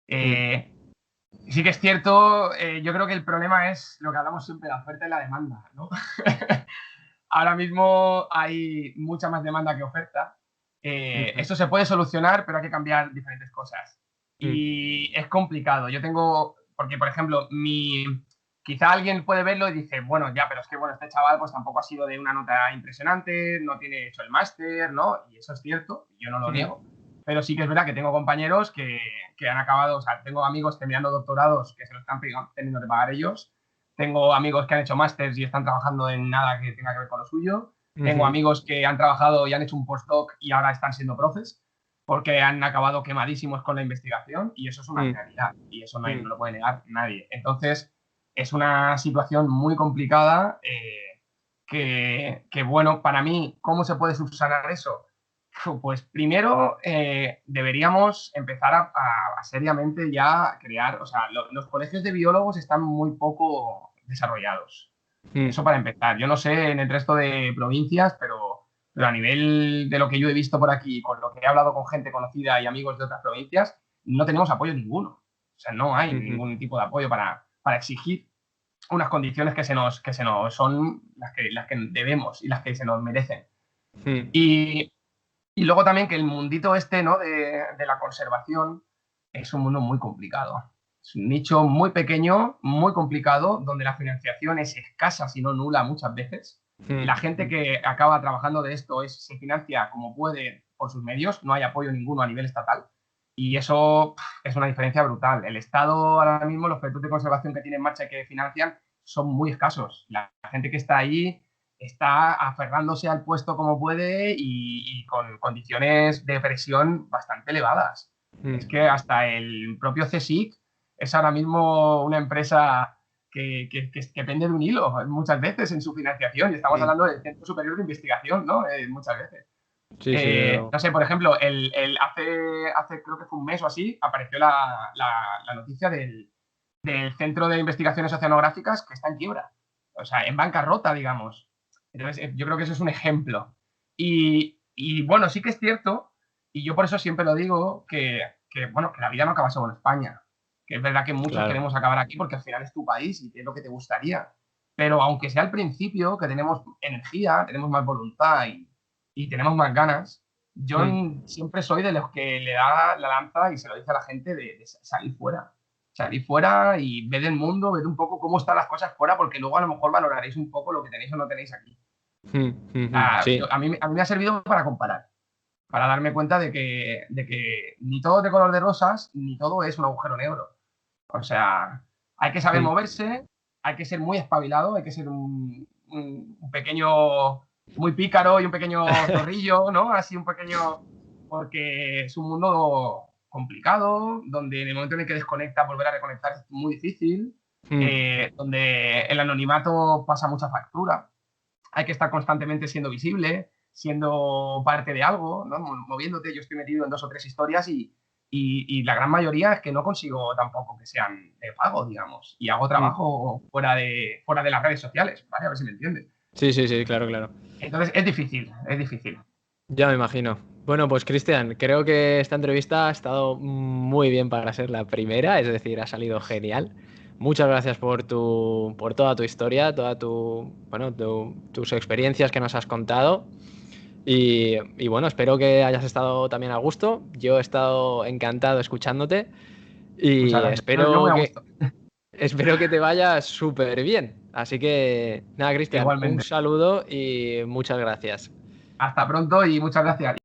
mm,
Eh, sí que es cierto, yo creo que el problema es lo que hablamos siempre, la oferta y la demanda, ¿no? Ahora mismo hay mucha más demanda que oferta.
ujú,
Esto se puede solucionar, pero hay que cambiar diferentes cosas.
mm,
Y es complicado. Yo tengo, porque por ejemplo, quizá alguien puede verlo y dice, bueno, ya, pero es que bueno, este chaval pues tampoco ha sido de una nota impresionante, no tiene hecho el máster, ¿no? Y eso es cierto, yo no lo
mm,
niego. Pero sí que es verdad que tengo compañeros que han acabado, o sea, tengo amigos terminando doctorados que se lo están teniendo que pagar ellos. Tengo amigos que han hecho másters y están trabajando en nada que tenga que ver con lo suyo. Tengo
ujú,
amigos que han trabajado y han hecho un postdoc y ahora están siendo profes porque han acabado quemadísimos con la investigación y eso es una
mm,
realidad y eso no
mm,
lo puede negar nadie. Entonces, es una situación muy complicada bueno, para mí, ¿cómo se puede subsanar eso? Pues primero deberíamos empezar a seriamente ya crear, o sea, los colegios de biólogos están muy poco desarrollados.
mm,
Eso para empezar. Yo no sé en el resto de provincias, pero a nivel de lo que yo he visto por aquí, con lo que he hablado con gente conocida y amigos de otras provincias, no tenemos apoyo ninguno. O sea, no hay
ujú,
ningún tipo de apoyo para exigir unas condiciones que se nos son las que debemos y las que se nos merecen.
mm,
Y, y luego también que el mundito este, ¿no? de la conservación es un mundo muy complicado. Es un nicho muy pequeño, muy complicado, donde la financiación es escasa, si no nula muchas veces.
mm,
La gente que acaba trabajando de esto se financia como puede por sus medios, no hay apoyo ninguno a nivel estatal. Y eso es una diferencia brutal. El Estado ahora mismo, los proyectos de conservación que tiene en marcha y que financian son muy escasos. La gente que está ahí está aferrándose al puesto como puede y con condiciones de presión bastante elevadas. Es
mm,
que hasta el propio CSIC es ahora mismo una empresa que pende de un hilo muchas veces en su financiación y estamos
mm.
hablando del Centro Superior de Investigación, ¿no? Muchas veces.
Sí, sí, desde luego.
No sé, por ejemplo, hace creo que fue un mes o así, apareció la noticia del Centro de Investigaciones Oceanográficas que está en quiebra, o sea, en bancarrota, digamos. Entonces, yo creo que eso es un ejemplo. Y bueno, sí que es cierto, y yo por eso siempre lo digo, bueno, que la vida no acaba solo en España. Que es verdad que muchos
Claro.
queremos acabar aquí porque al final es tu país y es lo que te gustaría. Pero aunque sea al principio, que tenemos energía, tenemos más voluntad y tenemos más ganas, yo
Mm,
siempre soy de los que le da la lanza y se lo dice a la gente de salir fuera. Salir fuera y ver el mundo, ver un poco cómo están las cosas fuera, porque luego a lo mejor valoraréis un poco lo que tenéis o no tenéis aquí.
mm, sí.
A mí me ha servido para comparar, para darme cuenta de que ni todo es de color de rosas, ni todo es un agujero negro. O sea, hay que saber
Mm,
moverse, hay que ser muy espabilado, hay que ser un pequeño, muy pícaro y un pequeño zorrillo, ¿no? Así un pequeño, porque es un mundo complicado, donde en el momento en el que desconecta, volver a reconectar es muy difícil,
mm,
donde el anonimato pasa mucha factura, hay que estar constantemente siendo visible, siendo parte de algo, ¿no? Moviéndote. Yo estoy metido en 2 o 3 historias y la gran mayoría es que no consigo tampoco que sean de pago, digamos. Y hago
mm.
trabajo fuera de las redes sociales, ¿vale? A ver si me entiendes.
Sí, sí, sí, claro, claro.
Entonces es difícil, es difícil.
Ya me imagino. Bueno, pues Cristian, creo que esta entrevista ha estado muy bien para ser la primera, es decir, ha salido genial. Muchas gracias por toda tu historia, bueno, tus experiencias que nos has contado. Y bueno, espero que hayas estado también a gusto. Yo he estado encantado escuchándote y
Muchas gracias. Yo muy a gusto.
espero que te vaya súper bien. Así que nada, Cristian, un
Igualmente.
saludo y muchas gracias.
Hasta pronto y muchas gracias.